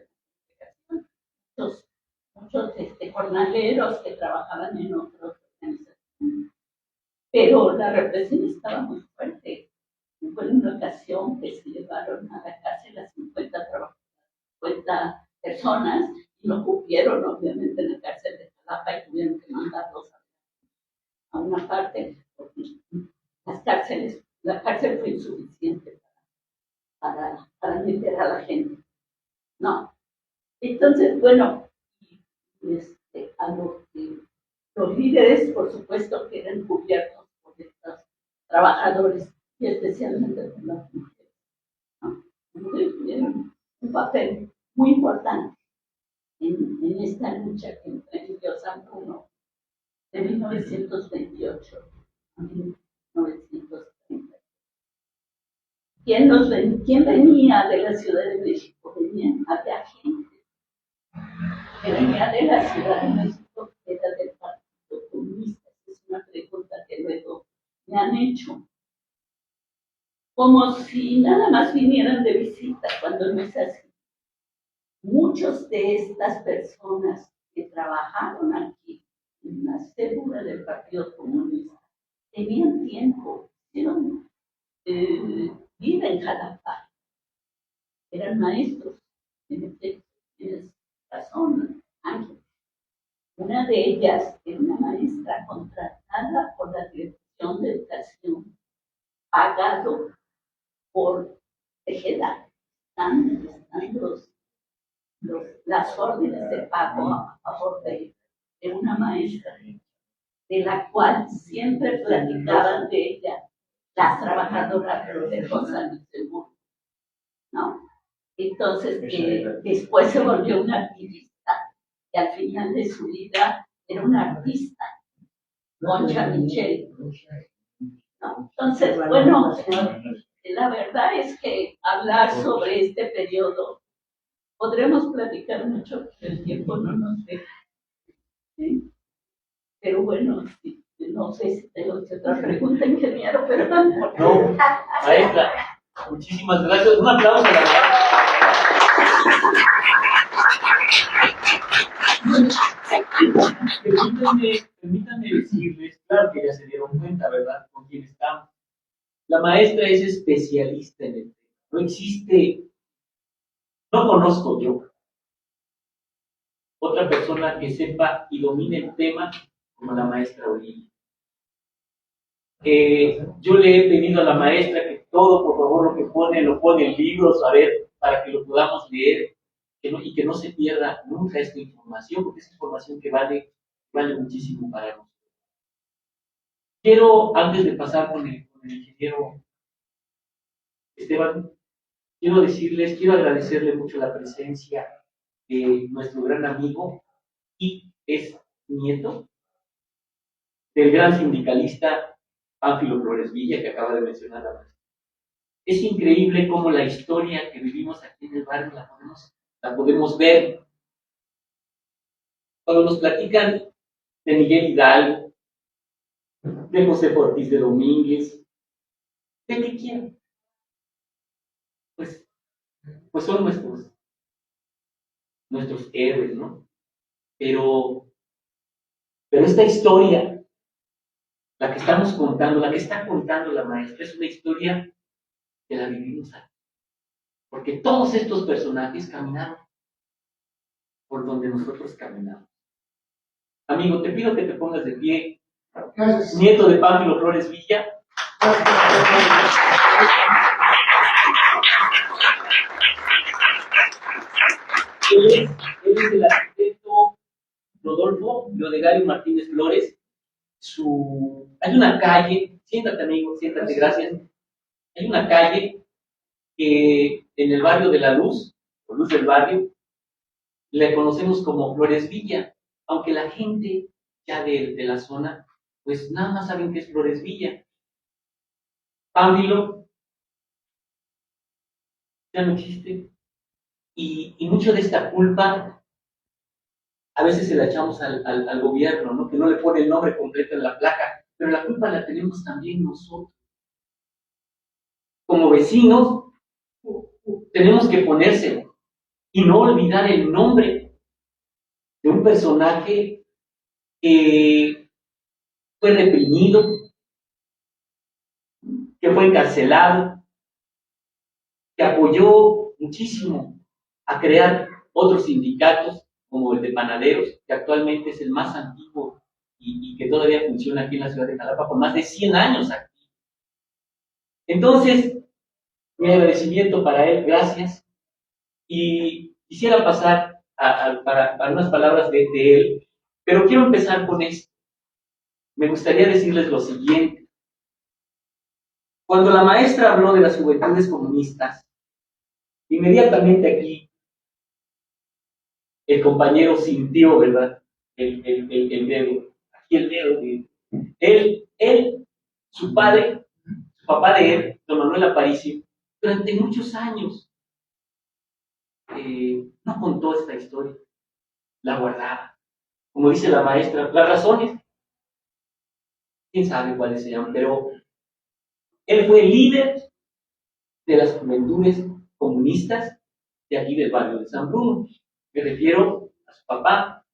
muchos jornaleros que trabajaban en otras organizaciones. Pero la represión estaba muy fuerte. Fue en una ocasión que se llevaron a la cárcel a 50 personas y no cupieron, obviamente, en la cárcel de Jalapa y tuvieron que mandarlos a una parte, porque la cárcel fue insuficiente para meter a la gente. No. Entonces, bueno, a los líderes, por supuesto, que eran cubiertos por estos trabajadores y especialmente por las mujeres. ¿No? Las mujeres tuvieron un papel muy importante en esta lucha que emprendió San Bruno de 1928 a 1930. ¿Quién venía de la Ciudad de México? Había gente que venía de la Ciudad de México, que era del Partido Comunista. Es una pregunta que luego me han hecho. Como si nada más vinieran de visita, cuando no es así. Muchos de estas personas que trabajaron aquí en la célula del Partido Comunista tenían tiempo, hicieron vida en Jalapa, eran maestros, tienes razón, Ángel. Una de ellas era una maestra contratada por la Dirección de Educación, pagado por Tejeda. Están las órdenes de pago a favor de una maestra, de la cual siempre platicaban de ella las trabajadoras de Rosa Luxemburgo, ¿no? Entonces, después se volvió una activista y al final de su vida era una artista, Concha Michel, ¿no? Entonces, bueno, la verdad es que hablar sobre este periodo, podremos platicar mucho, pero el tiempo no nos deja. ¿Sí? Pero bueno, sí, no sé si tengo otra pregunta, ingeniero, pero
no, maestra, muchísimas gracias. Un aplauso a la Permítanme decirles, claro que ya se dieron cuenta, ¿verdad?, con quién estamos. La maestra es especialista en el tema. No existe, no conozco yo otra persona que sepa y domine el tema como la maestra Olivia. Yo le he pedido a la maestra que todo, por favor, lo pone en libros, a ver, para que lo podamos leer y que no se pierda nunca esta información, porque es información que vale muchísimo para nosotros. Quiero, antes de pasar con el ingeniero Esteban, quiero agradecerle mucho la presencia de nuestro gran amigo y es nieto del gran sindicalista Pánfilo Flores Villa, que acaba de mencionar la maestra. Es increíble cómo la historia que vivimos aquí en el barrio la podemos ver. Cuando nos platican de Miguel Hidalgo, de José Ortiz de Domínguez, ¿de qué quieren? Pues, pues son nuestros héroes, ¿no? Pero esta historia, la que estamos contando, la que está contando la maestra, es una historia que la vivimos aquí. Porque todos estos personajes caminaron por donde nosotros caminamos. Amigo, te pido que te pongas de pie. Gracias. Nieto de Pánfilo Flores Villa. Él es el arquitecto Rodolfo Leodegario Martínez Flores. Hay una calle, siéntate amigo, siéntate, gracias. Hay una calle que en el barrio de La Luz, o Luz del Barrio, le conocemos como Flores Villa, aunque la gente ya de la zona, pues nada más saben que es Flores Villa. Pánfilo ya no existe. Y mucho de esta culpa a veces se la echamos al gobierno, ¿no? Que no le pone el nombre completo en la placa, pero la culpa la tenemos también nosotros. Como vecinos, tenemos que ponérselo y no olvidar el nombre de un personaje que fue reprimido, que fue encarcelado, que apoyó muchísimo a crear otros sindicatos como el de panaderos, que actualmente es el más antiguo y que todavía funciona aquí en la ciudad de Jalapa por más de 100 años aquí. Entonces, mi agradecimiento para él, gracias. Y quisiera pasar para unas palabras de él, pero quiero empezar con esto. Me gustaría decirles lo siguiente. Cuando la maestra habló de las juventudes comunistas, inmediatamente aquí el compañero sintió, ¿verdad? El dedo, aquí el dedo de él, su padre, su papá de él, don Manuel Aparicio, durante muchos años no contó esta historia, la guardaba. Como dice la maestra, las razones, quién sabe cuáles se llaman, pero él fue líder de las juventudes comunistas de aquí del barrio de San Bruno. Me refiero a su papá,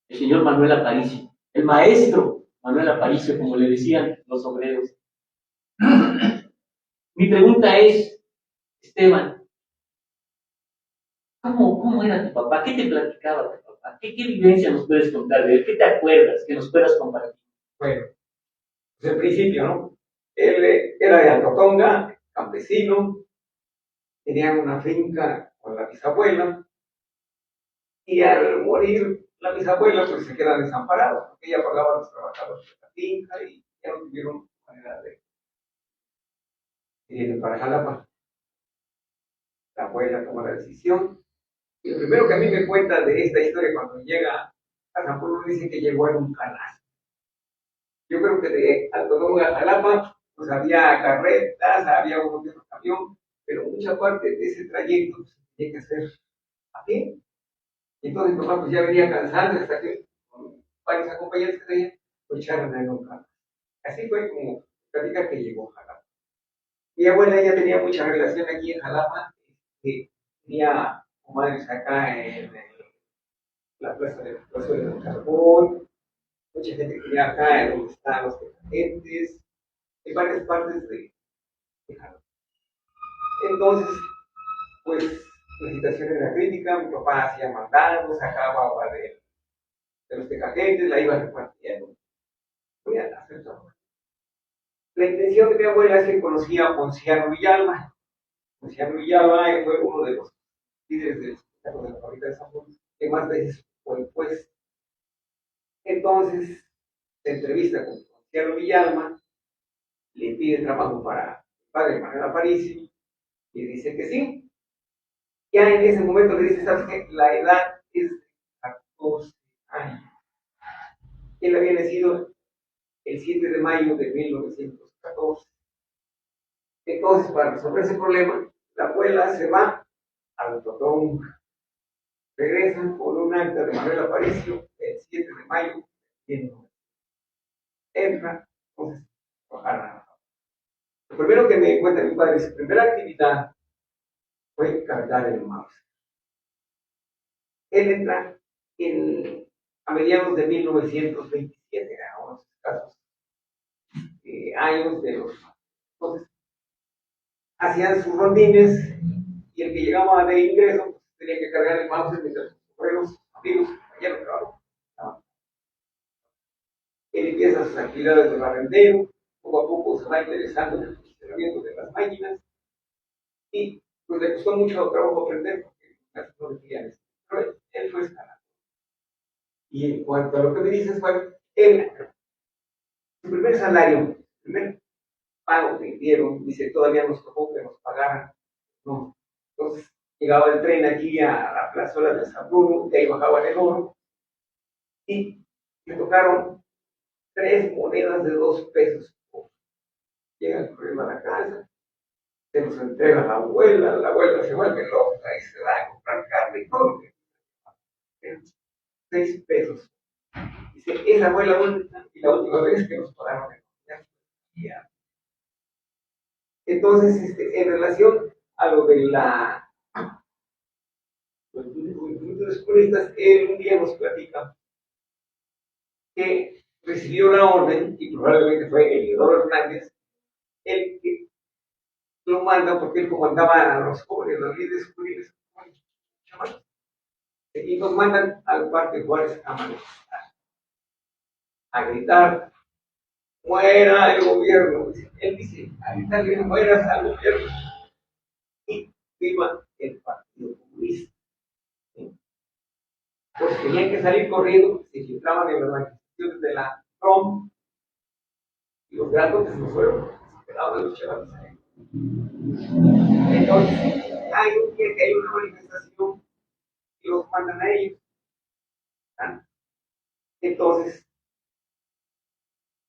el señor Manuel Aparicio, el maestro Manuel Aparicio, como le decían los obreros. Mi pregunta es, Esteban, ¿cómo era tu papá? ¿Qué te platicaba tu papá? ¿Qué vivencia nos puedes contar de él? ¿Qué te acuerdas que nos puedas compartir?
Bueno, pues en principio, ¿no? Él era de Altotonga, campesino, tenía una finca con la bisabuela, y al morir la bisabuela, pues se quedan desamparados, porque ella pagaba a los trabajadores de la finca y ya no tuvieron manera de ir para Jalapa. La abuela toma la decisión. Y lo primero que a mí me cuenta de esta historia cuando llega a San Pablo dice que llegó en un canasto. Yo creo que de Altotonga a Jalapa, pues había carretas, había uno que otro camión, pero mucha parte de ese trayecto pues, tenía que hacer a pie. Entonces mi papá pues ya venía cansado hasta que con varios acompañantes que tenía, pues echaron en un carro. Así fue como platica que llegó a Jalapa. Mi abuela ella tenía mucha relación aquí en Jalapa, que tenía comadres acá en la plaza del Carbón, mucha gente que tenía acá en donde están los agentes, en varias partes de Jalapa. Entonces, pues la situación era crítica, mi papá hacía mandados, sacaba agua de los tecagentes, la iba repartiendo. Voy a hacer trabajo. La intención de mi abuela es que conocía a Ponciano Villalba. Ponciano Villalba fue uno de los líderes del sindicato de la fábrica de San Luis, que más veces fue pues. Entonces, se entrevista con Ponciano Villalba, le pide trabajo para el padre Manuel Aparicio, Y dice que sí. Ya en ese momento le dice, ¿sabes qué? La edad es de 14 años. Él había nacido el 7 de mayo de 1914. Entonces, para resolver ese problema, la abuela se va al Totón, regresan con un acta de Manuel Aparicio el 7 de mayo de 1914. Entra, entonces, trabajar. Lo primero que me cuenta mi padre, su primera actividad fue cantar el mouse. Él entra a mediados de 1927, a unos escasos años de los. Entonces, hacían sus rondines y el que llegaba de ingreso pues, tenía que cargar el mouse mientras sus obreros, amigos, compañeros trabajaban. Él empieza sus actividades de barrendero, poco a poco se va interesando en el funcionamiento de las máquinas y pues le costó mucho trabajo aprender porque casi no le querían eso. Pero él fue escalando. Y en cuanto a lo que me dices, fue su primer salario, el primer pago que dieron, dice, todavía nos tocó que nos pagaran. No. Entonces llegaba el tren aquí a la plazuela de San Bruno, de ahí bajaban el oro, y le tocaron 3 monedas de 2 pesos. Llegan corriendo a la casa, se los entrega a la abuela se vuelve loca y se va a comprar carne y todo. 6 pesos. Dice, esa fue la única y la última vez que nos pagaron. Entonces, en relación a lo de la juventud de los comunistas, él un día nos platica que recibió la orden, y probablemente fue Eliodoro Hernández, el que lo manda porque él comandaba a los jóvenes, los líderes juveniles, y nos mandan al Parque Juárez a manifestar, a gritar, muera el gobierno. Él dice, a gritarle, mueras al gobierno, y viva el Partido Comunista. Pues tenían que salir corriendo, se infiltraban en las manifestaciones de la PROM, y los grandotes no fueron, se quedaban a los chavales ahí. Entonces, hay un día que hay una manifestación y los mandan a ellos. ¿Ah? Entonces,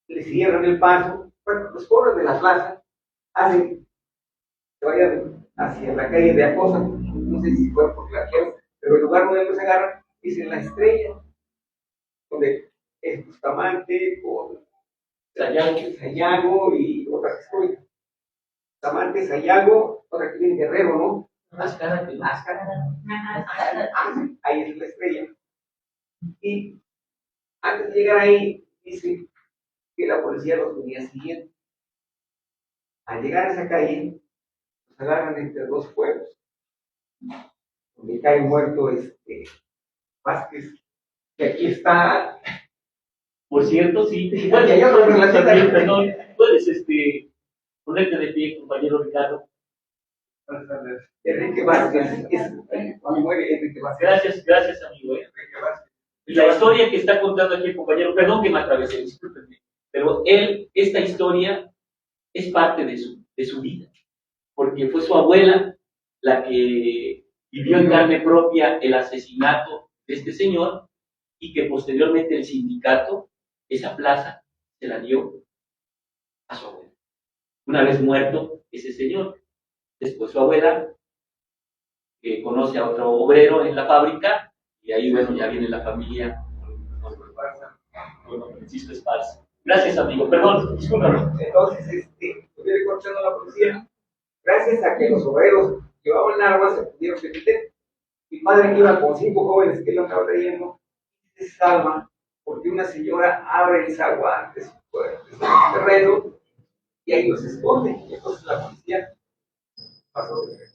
les cierran el paso. Bueno, los pobres de la plaza hacen que vayan hacia la calle de Acosa, no sé si fue por la tierra, pero el lugar donde ellos se agarran es en la Estrella, donde es Bustamante, con Sayago y otras historias. Bustamante, Sayago, otra que viene Guerrero, ¿no? Máscara. Ahí es la Estrella. Y antes de llegar ahí, dice que la policía los venía siguiendo. Al llegar a esa calle, los agarran entre 2 fuegos, donde cae muerto Vázquez, que aquí está.
Por cierto, sí.
Igual que allá, pero en la
también, perdón, puedes ponerte de pie, compañero Ricardo.
Enrique Vázquez, muere Enrique Vázquez.
Gracias, amigo.
Enrique Vázquez.
Y la historia que está contando aquí el compañero, perdón que me atravesé, discúlpenme, pero esta historia es parte de su vida, porque fue su abuela la que vivió en carne propia el asesinato de este señor y que posteriormente el sindicato, esa plaza, se la dio a su abuela. Una vez muerto ese señor, después su abuela conoce a otro obrero en la fábrica y ahí, bueno, ya viene la familia con Francisco Esparza. Gracias, amigo. Perdón, discúlpame.
Entonces, estuve cortando a la policía. Gracias a que los obreros llevaban armas, se pudieron defender. Mi padre iba con 5 jóvenes que él andaba trayendo, se salva porque una señora abre el zaguán de su terreno y ahí los esconde. Y entonces la policía pasó de frente.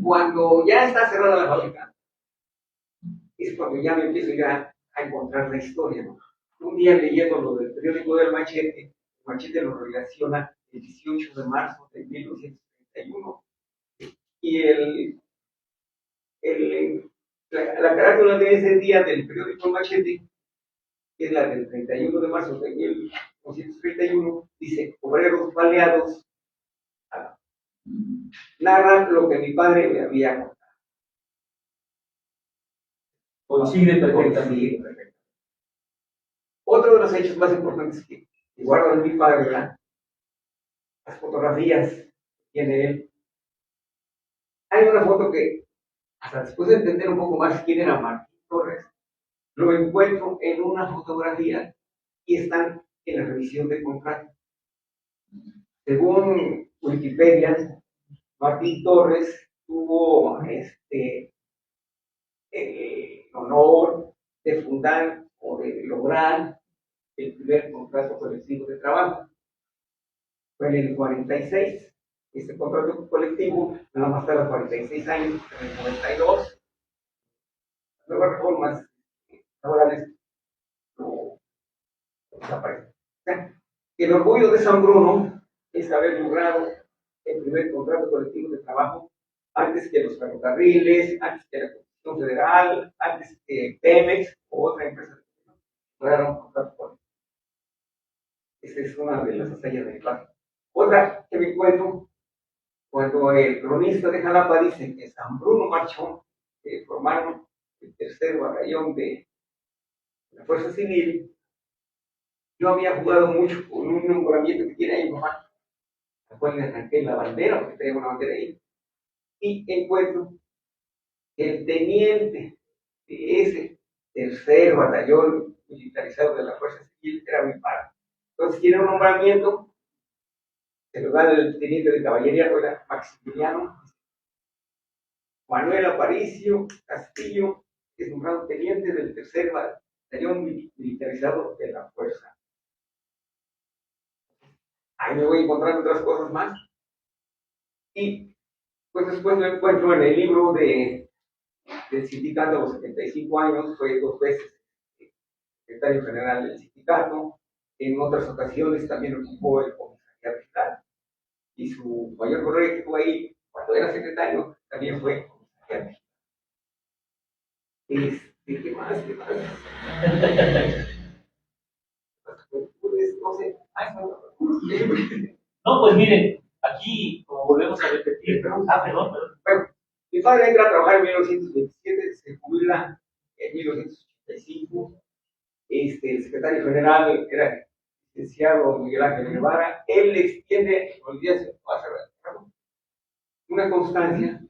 Cuando ya está cerrada la fábrica, es cuando ya me empiezo ya a encontrar la historia, ¿no? Un día leyendo lo del periódico del Machete, el Machete lo relaciona el 18 de marzo de 1931, y la carátula de ese día del periódico El Machete, que es la del 31 de marzo de 1931, dice: obreros baleados narran lo que mi padre me había contado.
Coincide perfectamente.
Perfecto. Otro de los hechos más importantes que guarda mi padre, ¿verdad? Las fotografías que tiene él. Hay una foto que, hasta después de entender un poco más quién era Martín Torres, lo encuentro en una fotografía y están en la revisión de contrato. Según Wikipedia, Martín Torres tuvo el honor de fundar o de lograr el primer contrato colectivo de trabajo. Fue en el 46. Este contrato colectivo nada más tarda 46 años, en el 92. Las nuevas reformas laborales no desaparecen. El orgullo de San Bruno es haber logrado el primer contrato colectivo de trabajo antes que los ferrocarriles, antes que la Comisión Federal, antes que Pemex o otra empresa lograron contrato colectivo. Esa es una de las hazañas del plan. Otra que me encuentro, cuando el cronista de Jalapa dice que San Bruno marchó, formaron el tercer batallón de la Fuerza Civil. Yo había jugado mucho con un nombramiento que tiene ahí mi mamá, al cual le arranqué la bandera, porque tenía una bandera ahí, y encuentro que el teniente de ese tercer batallón militarizado de la Fuerza Civil era mi padre. Entonces tiene un nombramiento, se lo da el teniente de caballería, era Maximiliano Manuel Aparicio Castillo, es nombrado teniente del tercer batallón militarizado de la Fuerza. Ahí me voy encontrando otras cosas más. Y pues después lo encuentro en el libro del sindicato a los 75 años, fue 2 veces secretario general del sindicato, en otras ocasiones también ocupó el comisariado fiscal, y su mayor correo que fue ahí cuando era secretario también fue comisariado fiscal. ¿Qué más? ¿Qué más? No sé.
No, pues miren, aquí, como volvemos a repetir, perdón.
Bueno, mi padre entra a trabajar en 1927, se jubila en 1985. El secretario general era el licenciado Miguel Ángel Guevara. Él le extiende, una constancia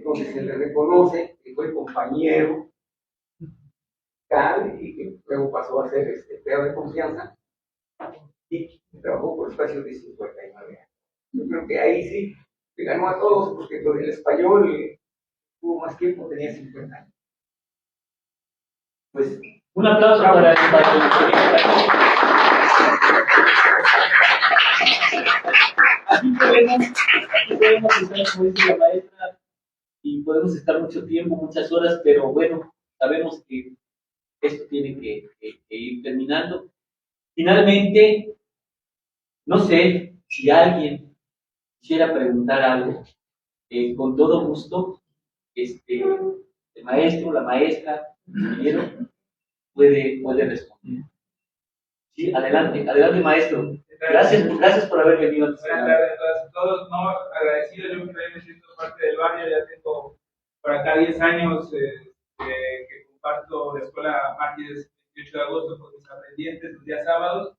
donde se le reconoce que fue compañero y que luego pasó a ser empleado de confianza y trabajó por espacio de 59 años. Yo creo que ahí sí le ganó a todos, porque con el español tuvo más tiempo, tenía 50 años.
Pues un aplauso para el Aquí podemos estar, como dice la maestra, y podemos estar mucho tiempo, muchas horas, pero bueno, sabemos que esto tiene que ir terminando. Finalmente, no sé si alguien quisiera preguntar algo, con todo gusto, el maestro, la maestra, el ingeniero, puede responder. Sí, adelante, maestro. Gracias por haber venido.
Buenas tardes a todos. No, agradecido, yo también me siento parte del barrio, ya tengo por acá 10 años que comparto la escuela Mártires 28 de agosto con mis aprendientes los días sábados.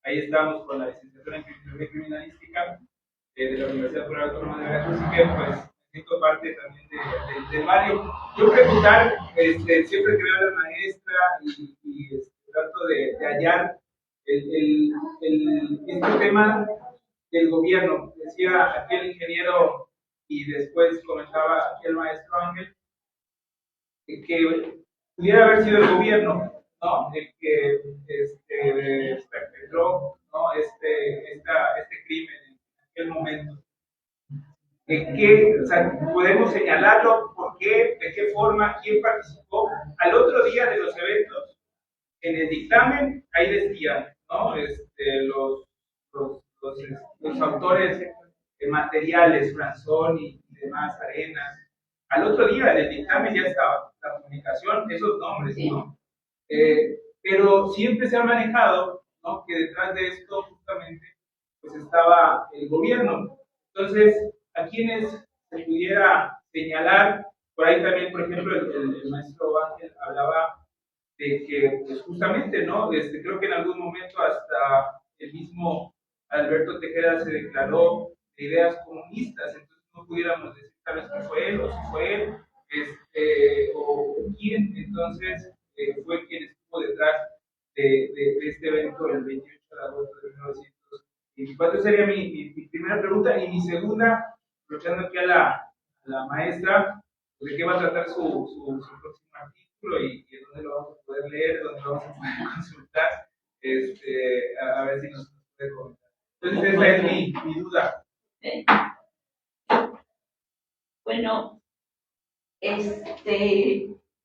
Ahí estamos con la licenciatura en Criminología Criminalística de la Universidad Federal Autónoma de Veracruz, y que pues me siento parte también del barrio. Yo preguntar, siempre que veo a la maestra y trato de hallar este tema del gobierno. Decía aquí el ingeniero y después comentaba aquí el maestro Ángel que pudiera haber sido el gobierno, ¿no?, el que perpetró, ¿no?, este crimen en aquel momento. O sea, podemos señalarlo, por qué, de qué forma, quién participó. Al otro día de los eventos, en el dictamen, ahí decían, ¿no?, los autores materiales, Franzón y demás, Arenas. Al otro día en el dictamen ya estaba la comunicación, esos nombres, ¿no? Pero siempre se ha manejado, ¿no?, que detrás de esto justamente pues estaba el gobierno. Entonces, ¿a quienes se pudiera señalar? Por ahí también, por ejemplo, el maestro Ángel hablaba de que, pues justamente, ¿no? Creo que en algún momento hasta el mismo Alberto Tejeda se declaró de ideas comunistas, entonces no pudiéramos decir tal vez que fue él o si fue él, o quién entonces fue quien estuvo detrás de este evento el 28 de agosto de 1924. Esa sería mi primera pregunta. Y mi segunda, aprovechando aquí a la maestra, ¿de qué va a tratar su próximo artículo y dónde lo vamos a poder leer, dónde lo vamos a poder consultar? A ver si nos puede comentar. Entonces, esa es mi duda.
Bueno,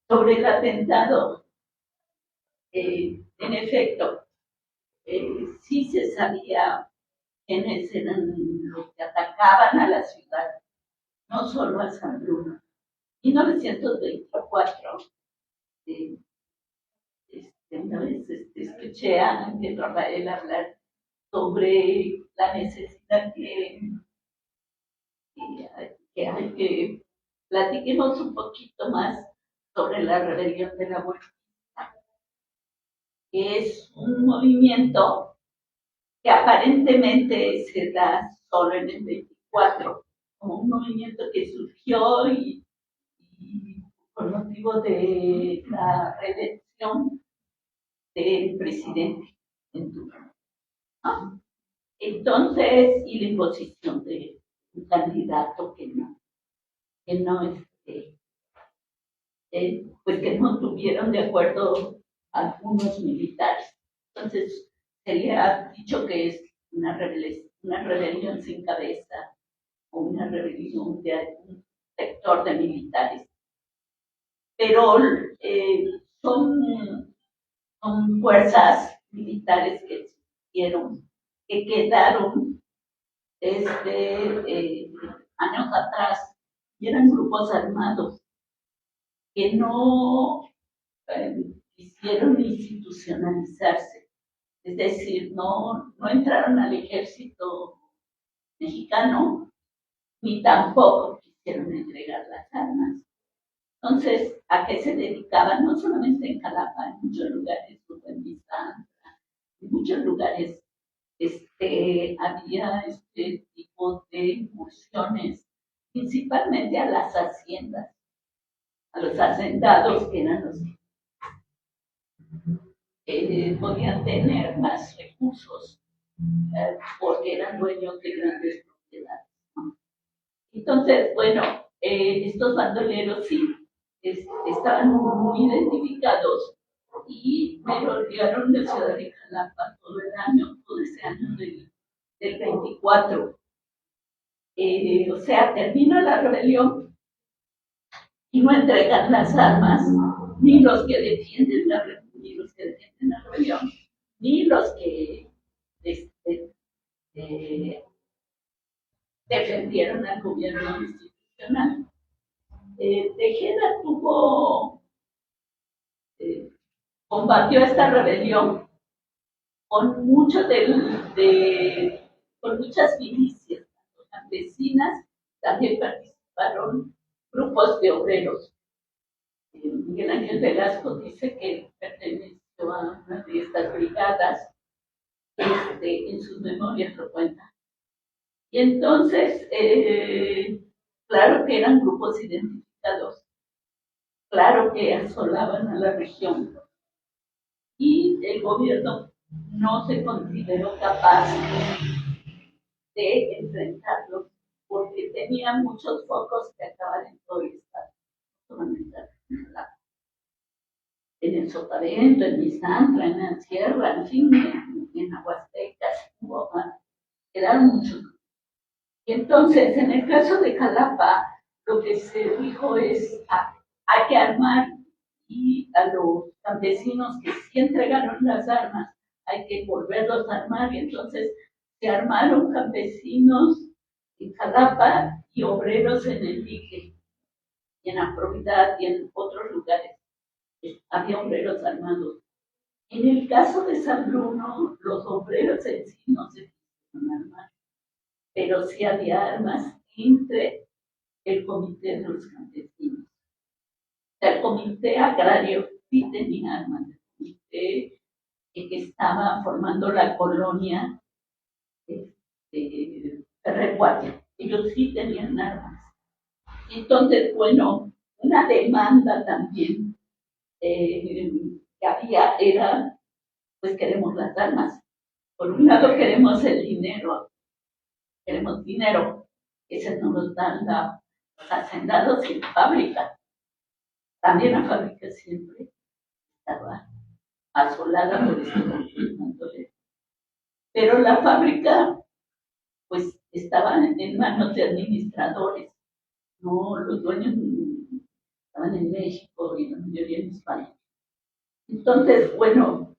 sobre el atentado, en efecto, sí se sabía quiénes eran los que atacaban a la ciudad, no solo a San Bruno. En 1924, una vez escuché a Ángel Rafael hablar sobre la necesidad que hay que platiquemos un poquito más sobre la rebelión de la Huertista, que es un movimiento que aparentemente se da solo en el 24, como un movimiento que surgió y por motivo de la reelección del presidente en turno, ¿no? Entonces, y la imposición de un candidato que no pues que no tuvieron de acuerdo algunos militares. Entonces, sería dicho que es una rebelión sin cabeza o una rebelión de algún sector de militares. Pero son fuerzas militares que existieron, que quedaron años atrás, y eran grupos armados que no quisieron institucionalizarse, es decir, no entraron al ejército mexicano, ni tampoco quisieron entregar las armas. Entonces, ¿a qué se dedicaban? No solamente en Jalapa, en muchos lugares, en Misantla, en muchos lugares había este tipo de incursiones, principalmente a las haciendas, a los hacendados, que eran los que podían tener más recursos porque eran dueños de grandes propiedades, ¿no? Entonces, bueno, estos bandoleros sí estaban muy identificados y merodearon la ciudad de Jalapa todo el año, todo ese año del 24. O sea, termina la rebelión y no entregan las armas, ni los que defienden la rebelión, ni los que defendieron al gobierno institucional. Tejeda combatió esta rebelión con muchas milicias campesinas, también participaron grupos de obreros. Miguel Ángel Velasco dice que perteneció a una de estas brigadas, en sus memorias lo cuenta. Y entonces, claro que eran grupos identificados, claro que asolaban a la región, y el gobierno no se consideró capaz de enfrentarlos porque tenía muchos focos que acabar en todo el estado, en el Sotavento, en Misantla, en la Sierra, en fin, en Aguastecas, quedaron muchos. Y entonces, en el caso de Jalapa, lo que se dijo es, hay que armar, y a los campesinos que sí entregaron las armas, hay que volverlos a armar, y entonces se armaron campesinos en Jalapa y obreros en el dique, y en la Providad y en otros lugares. Había obreros armados. En el caso de San Bruno, los obreros en sí no se quisieron armar. pero sí había armas entre el comité de los campesinos. El comité agrario sí tenía armas, el comité que estaba formando la colonia Recuadra, ellos sí tenían armas. Entonces, bueno, una demanda también que había era, pues queremos las armas. Por un lado queremos el dinero, ese nos lo dan los hacendados y la fábrica. También la fábrica siempre estaba asolada por este conflicto. Pero la fábrica, pues, estaba en manos de administradores, no los dueños estaban en México y la mayoría en España. Entonces, bueno,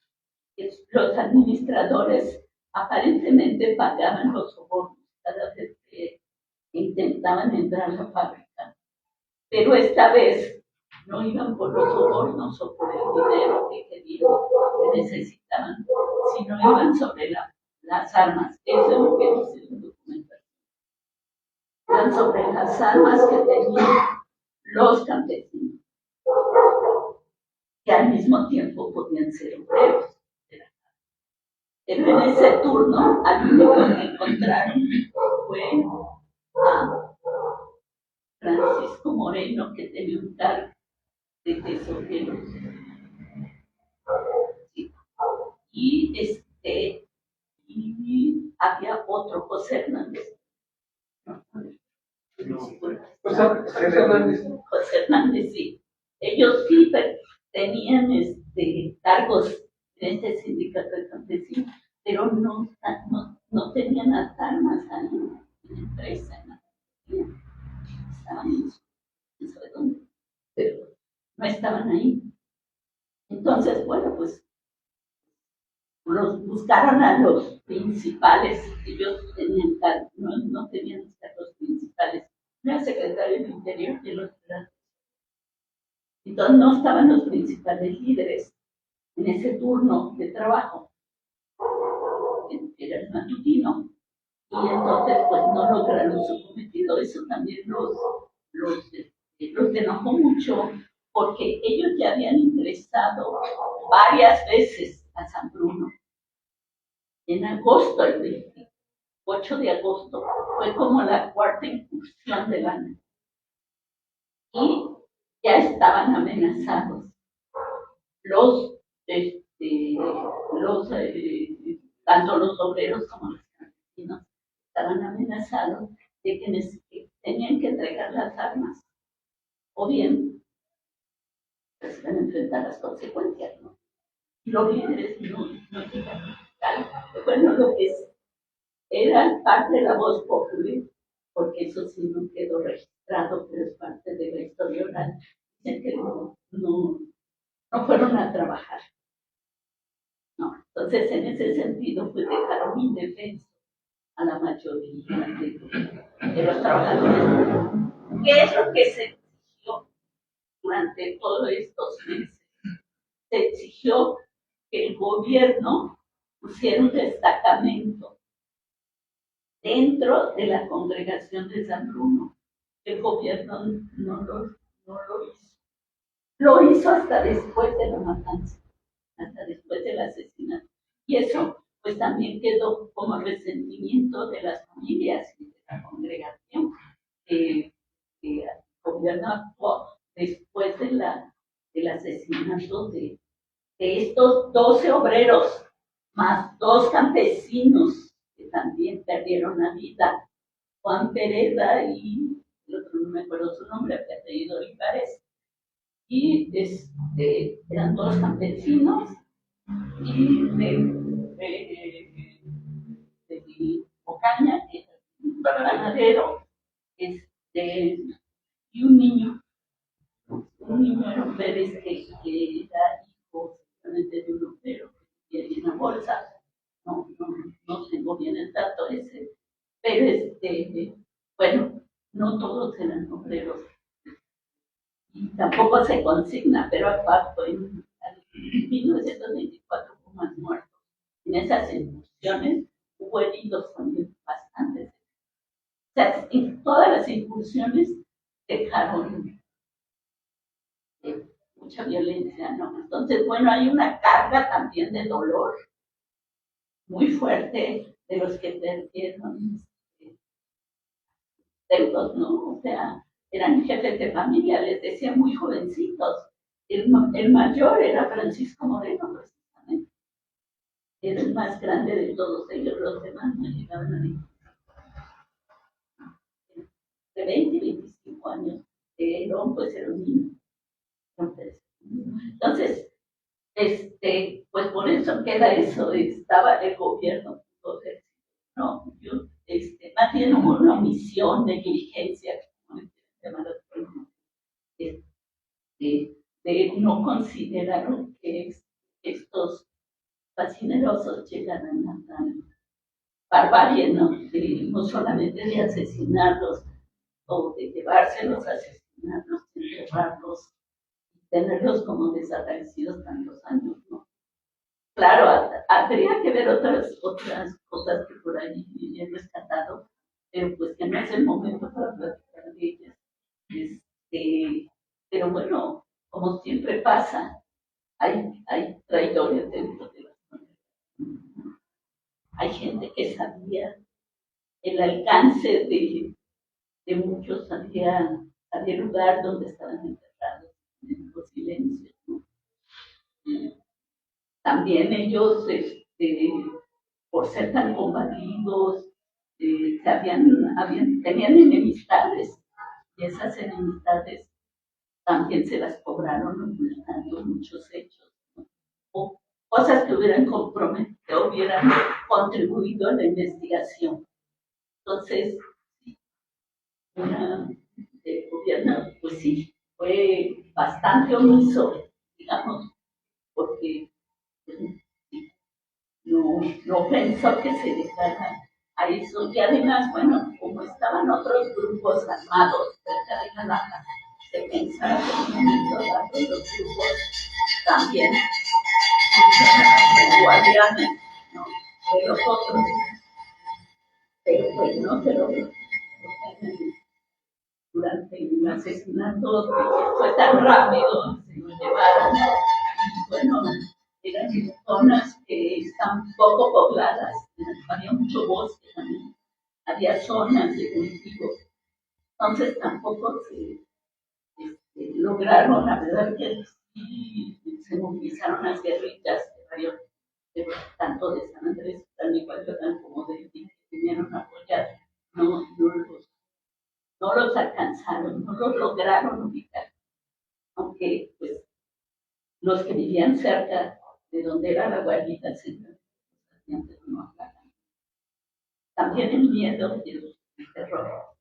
los administradores aparentemente pagaban los sobornos cada vez que intentaban entrar a la fábrica, pero esta vez no iban por los sobornos o por el dinero que querían, que necesitaban, sino iban sobre las armas. Eso es lo que dice el documento. Iban sobre las armas que tenían los campesinos, que al mismo tiempo podían ser obreros. Pero en ese turno, al único que encontraron fue a Francisco Moreno, que tenía un cargo de tesorero. Sí. Y había otro, José Hernández. José Hernández, sí. Ellos sí tenían cargos en este sindicato de campesinos, pero no tenían las armas ahí en la empresa. Estaban en su dónde, pero no estaban ahí. Entonces, bueno, pues los buscaron a los principales, ellos tenían cargos, no tenían los cargos principales, no era secretario del Interior y el otro era. Entonces no estaban los principales líderes en ese turno de trabajo, que era el matutino, y entonces pues no lograron su cometido. Eso también los enojó mucho, porque ellos ya habían ingresado varias veces a San Bruno. En agosto, el 28 de agosto, fue como la cuarta incursión del año. Y ya estaban amenazados. Tanto los obreros como los campesinos estaban amenazados de que tenían que entregar las armas, o bien pues iban a enfrentar las consecuencias, ¿no? Y los líderes no llegaron. Bueno, lo que era parte de la voz popular, porque eso sí no quedó registrado, pero es parte de la historia oral. Dicen que no fueron a trabajar. No. Entonces, en ese sentido, pues dejaron indefenso a la mayoría de los trabajadores. ¿Qué es lo que se exigió durante todos estos meses? Se exigió que el gobierno pusiera un destacamento dentro de la congregación de San Bruno. El gobierno no lo hizo. Lo hizo hasta después de la matanza, hasta después del asesinato. Y eso pues también quedó como resentimiento de las familias y de la congregación. El gobierno actuó después del asesinato de estos 12 obreros, más 2 campesinos que también perdieron la vida, Juan Pereda y el otro no me acuerdo su nombre, apellido Olivares, y eran 2 campesinos y de Ocaña, que era un panadero, y un niño era Pérez que era hijo de un obrero que vivía en la bolsa. No tengo bien el dato ese, pero bueno, no todos eran obreros. Y tampoco se consigna, pero aparte en 1924 hubo más muertos. En esas incursiones hubo heridos también bastantes. sea, en todas las incursiones dejaron mucha violencia, ¿no? Entonces, bueno, hay una carga también de dolor muy fuerte de los que perdieron deudos, ¿no? O sea, eran jefes de familia, les decía muy jovencitos. El mayor era Francisco Moreno, precisamente. Era el más grande de todos ellos, los demás no llegaban a 20 y 25 años. Herón, pues era un niño. Entonces, pues por eso queda eso, estaba el gobierno, no, yo, más bien hubo una omisión, negligencia, como de no consideraron que estos fascinerosos llegaran a tan barbarie, ¿no? No solamente de asesinarlos o de llevárselos a asesinarlos, de enterrarlos, tenerlos como desaparecidos tantos años, ¿no? Claro, habría que ver otras cosas que por ahí he rescatado, pero pues que no es el momento para platicar de ellas. Pero bueno, como siempre pasa, hay traidores dentro de las familias. Hay gente que sabía el alcance de muchos, sabía el lugar donde estaban enterrados, en los silencios, ¿no? También ellos, por ser tan combatidos, tenían enemistades, y esas enemistades también se las cobraron ocultando muchos hechos, ¿no? O cosas que hubieran contribuido a la investigación. Entonces, el gobierno, pues sí, fue bastante omiso, digamos, porque no pensó que se dejara a eso. Y además, bueno, como estaban otros grupos armados cerca de Jalapa, se pensaba que en un momento dado los grupos también guardianes, ¿no? De los otros. Pero pues no se lo durante el asesinato fue tan rápido, se lo llevaron. Y bueno, eran zonas que están poco pobladas, había mucho bosque también, había zonas de cultivo, entonces tampoco se lograron, la verdad que sí, se movilizaron las guerrillas de varios, tanto de San Andrés, tan igual como de que vinieron a apoyar, no los alcanzaron, no los lograron ubicar, aunque pues los que vivían cerca de donde era la guarida central no hablaban. También el miedo y el terror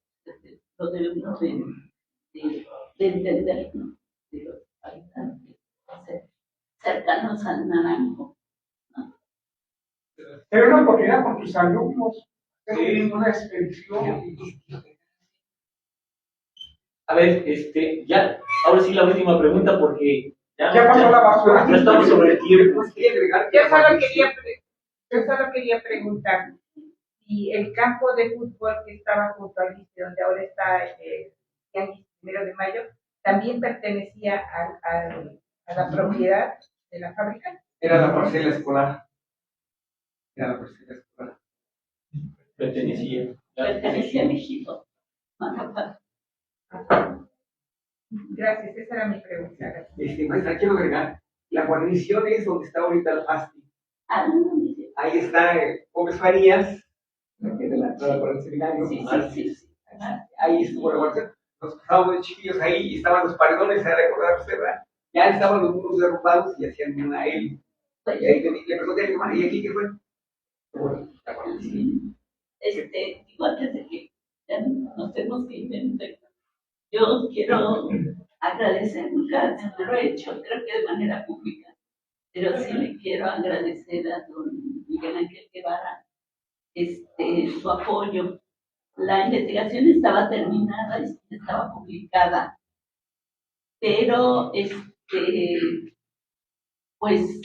lo debemos de entender, ¿no? De los habitantes cercanos al Naranjo, ¿no?
Era una oportunidad con tus alumnos, hacer una expedición.
A ver, ya, ahora sí la última pregunta porque
ya pasó la basura.
Ya estamos sobre el tiempo.
Yo solo quería preguntar si el campo de fútbol que estaba junto al liceo, donde ahora está el 1 de mayo, también pertenecía a la propiedad de la fábrica.
Era la parcela escolar.
Pertenecía
al ejido.
Gracias, esa era mi pregunta.
Maestra, quiero agregar, la guarnición es donde está ahorita el FASTI. Ahí está Gómez Farías, de la entrada por el seminario.
Sí.
Ahí estuvo la guarnición. Nos pasábamos de chiquillos ahí y estaban los paredones, a recordar usted, ¿verdad? Ya estaban los muros derrumbados y hacían una L. Y ahí le pregunté a mi hermana, ¿y aquí qué fue? Bueno, la guarnición.
Antes de que ya nos tenemos que inventar, yo quiero agradecer, nunca lo he hecho, creo que de manera pública, pero sí le quiero agradecer a don Miguel Ángel Guevara su apoyo. La investigación estaba terminada y estaba publicada, pero pues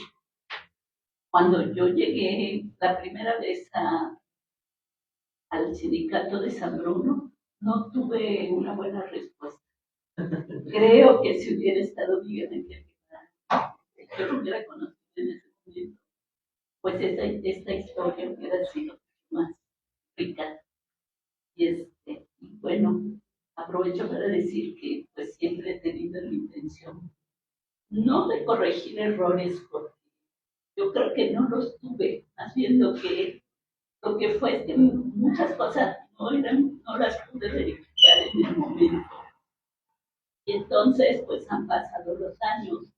cuando yo llegué la primera vez al sindicato de San Bruno, no tuve una buena respuesta. Creo que si hubiera estado bien en que yo lo hubiera conocido en ese momento, pues esta historia hubiera sido más rica. Y bueno, aprovecho para decir que pues siempre he tenido la intención, no de corregir errores, porque yo creo que no los tuve, más bien lo que fue es que muchas cosas no las pude verificar en el momento. Y entonces, pues han pasado los años,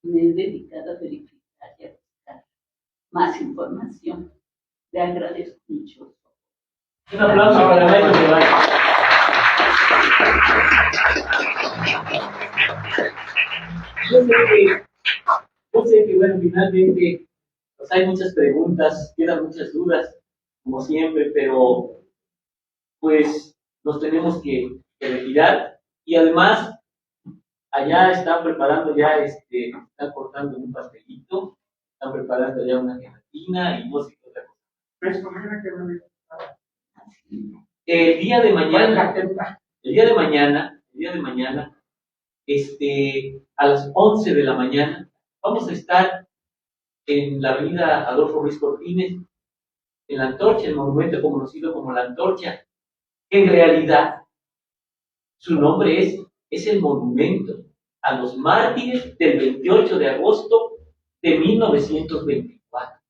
me he dedicado a verificar y a buscar más información. Le agradezco mucho.
Un aplauso para la maestra Guevara. Yo sé que, bueno, finalmente pues hay muchas preguntas, quedan muchas dudas, como siempre, pero pues nos tenemos que retirar. Y además, allá están preparando ya, están cortando un pastelito, están preparando ya una gelatina y no sé qué otra cosa. El día de mañana, a las 11 de la mañana, vamos a estar en la avenida Adolfo Ruiz Cortines, en la Antorcha, el monumento conocido como la Antorcha. En realidad, su nombre es el monumento a los mártires del 28 de agosto de 1924.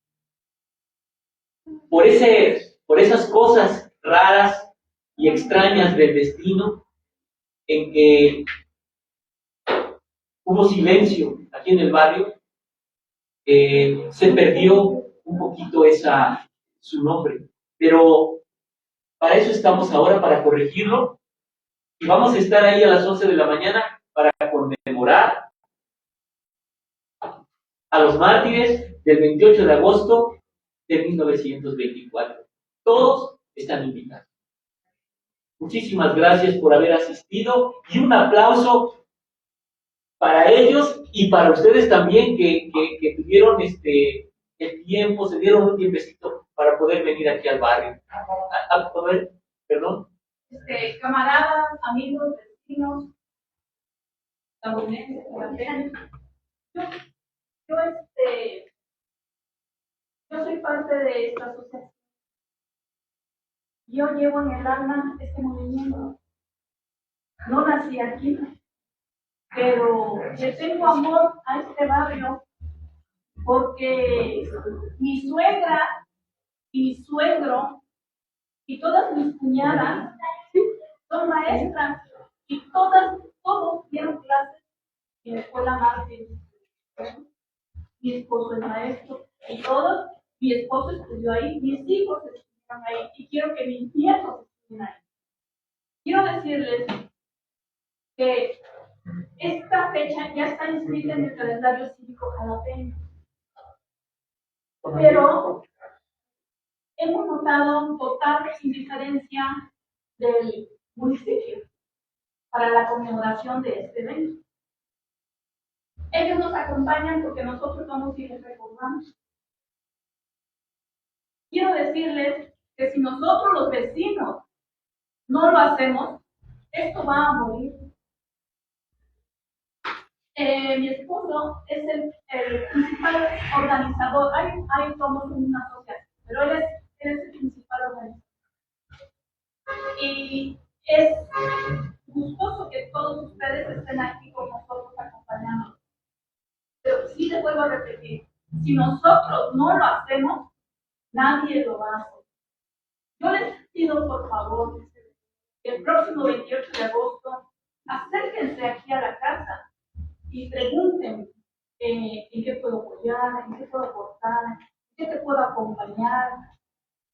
Por esas cosas raras y extrañas del destino, en que hubo silencio aquí en el barrio, se perdió un poquito su nombre, pero para eso estamos ahora, para corregirlo, y vamos a estar ahí a las 11 de la mañana para conmemorar a los mártires del 28 de agosto de 1924. Todos están invitados. Muchísimas gracias por haber asistido y un aplauso para ellos y para ustedes también que tuvieron el tiempo, se dieron un tiempecito para poder venir aquí al barrio. A ver, perdón.
Camaradas, amigos, vecinos, estadounidenses, yo soy parte de esta asociación. Yo llevo en el alma este movimiento. No nací aquí, pero le tengo amor a este barrio porque mi suegra y mi suegro y todas mis cuñadas son maestras y todos dieron clases en la escuela Martín. Mi esposo es maestro y mi esposo estudió ahí, mis hijos estudian ahí y quiero que mis nietos estudien ahí. Quiero decirles que esta fecha ya está inscrita en el calendario cívico jalapeño, pero hemos notado total indiferencia del municipio para la conmemoración de este evento. Ellos nos acompañan porque nosotros vamos y les recordamos. Quiero decirles que si nosotros los vecinos no lo hacemos, esto va a morir. Mi esposo es el principal organizador. Hay somos una asociación, pero él es el principal organizador. Y es gustoso que todos ustedes estén aquí con nosotros acompañándonos. Pero sí les vuelvo a repetir, si nosotros no lo hacemos, nadie lo va a hacer. Yo les pido, por favor, que el próximo 28 de agosto, acérquense aquí a la casa y pregunten en qué puedo apoyar, en qué puedo aportar, en qué te puedo acompañar.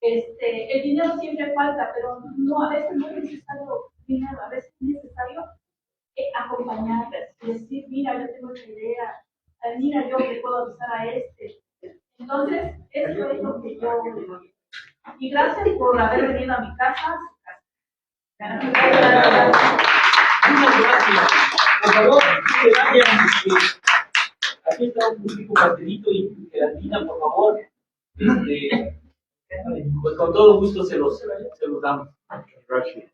El dinero siempre falta, pero a veces no es necesario dinero, a veces es necesario acompañarles, decir, mira, yo tengo esta idea, mira, yo le puedo avisar a este. Entonces, eso es lo que yo les digo. Y gracias por haber venido a mi casa.
Muchas gracias. Por favor, que vayan. Aquí está un tipo pastelito y gelatina, por favor. Pues con todo gusto se los damos.
Gracias.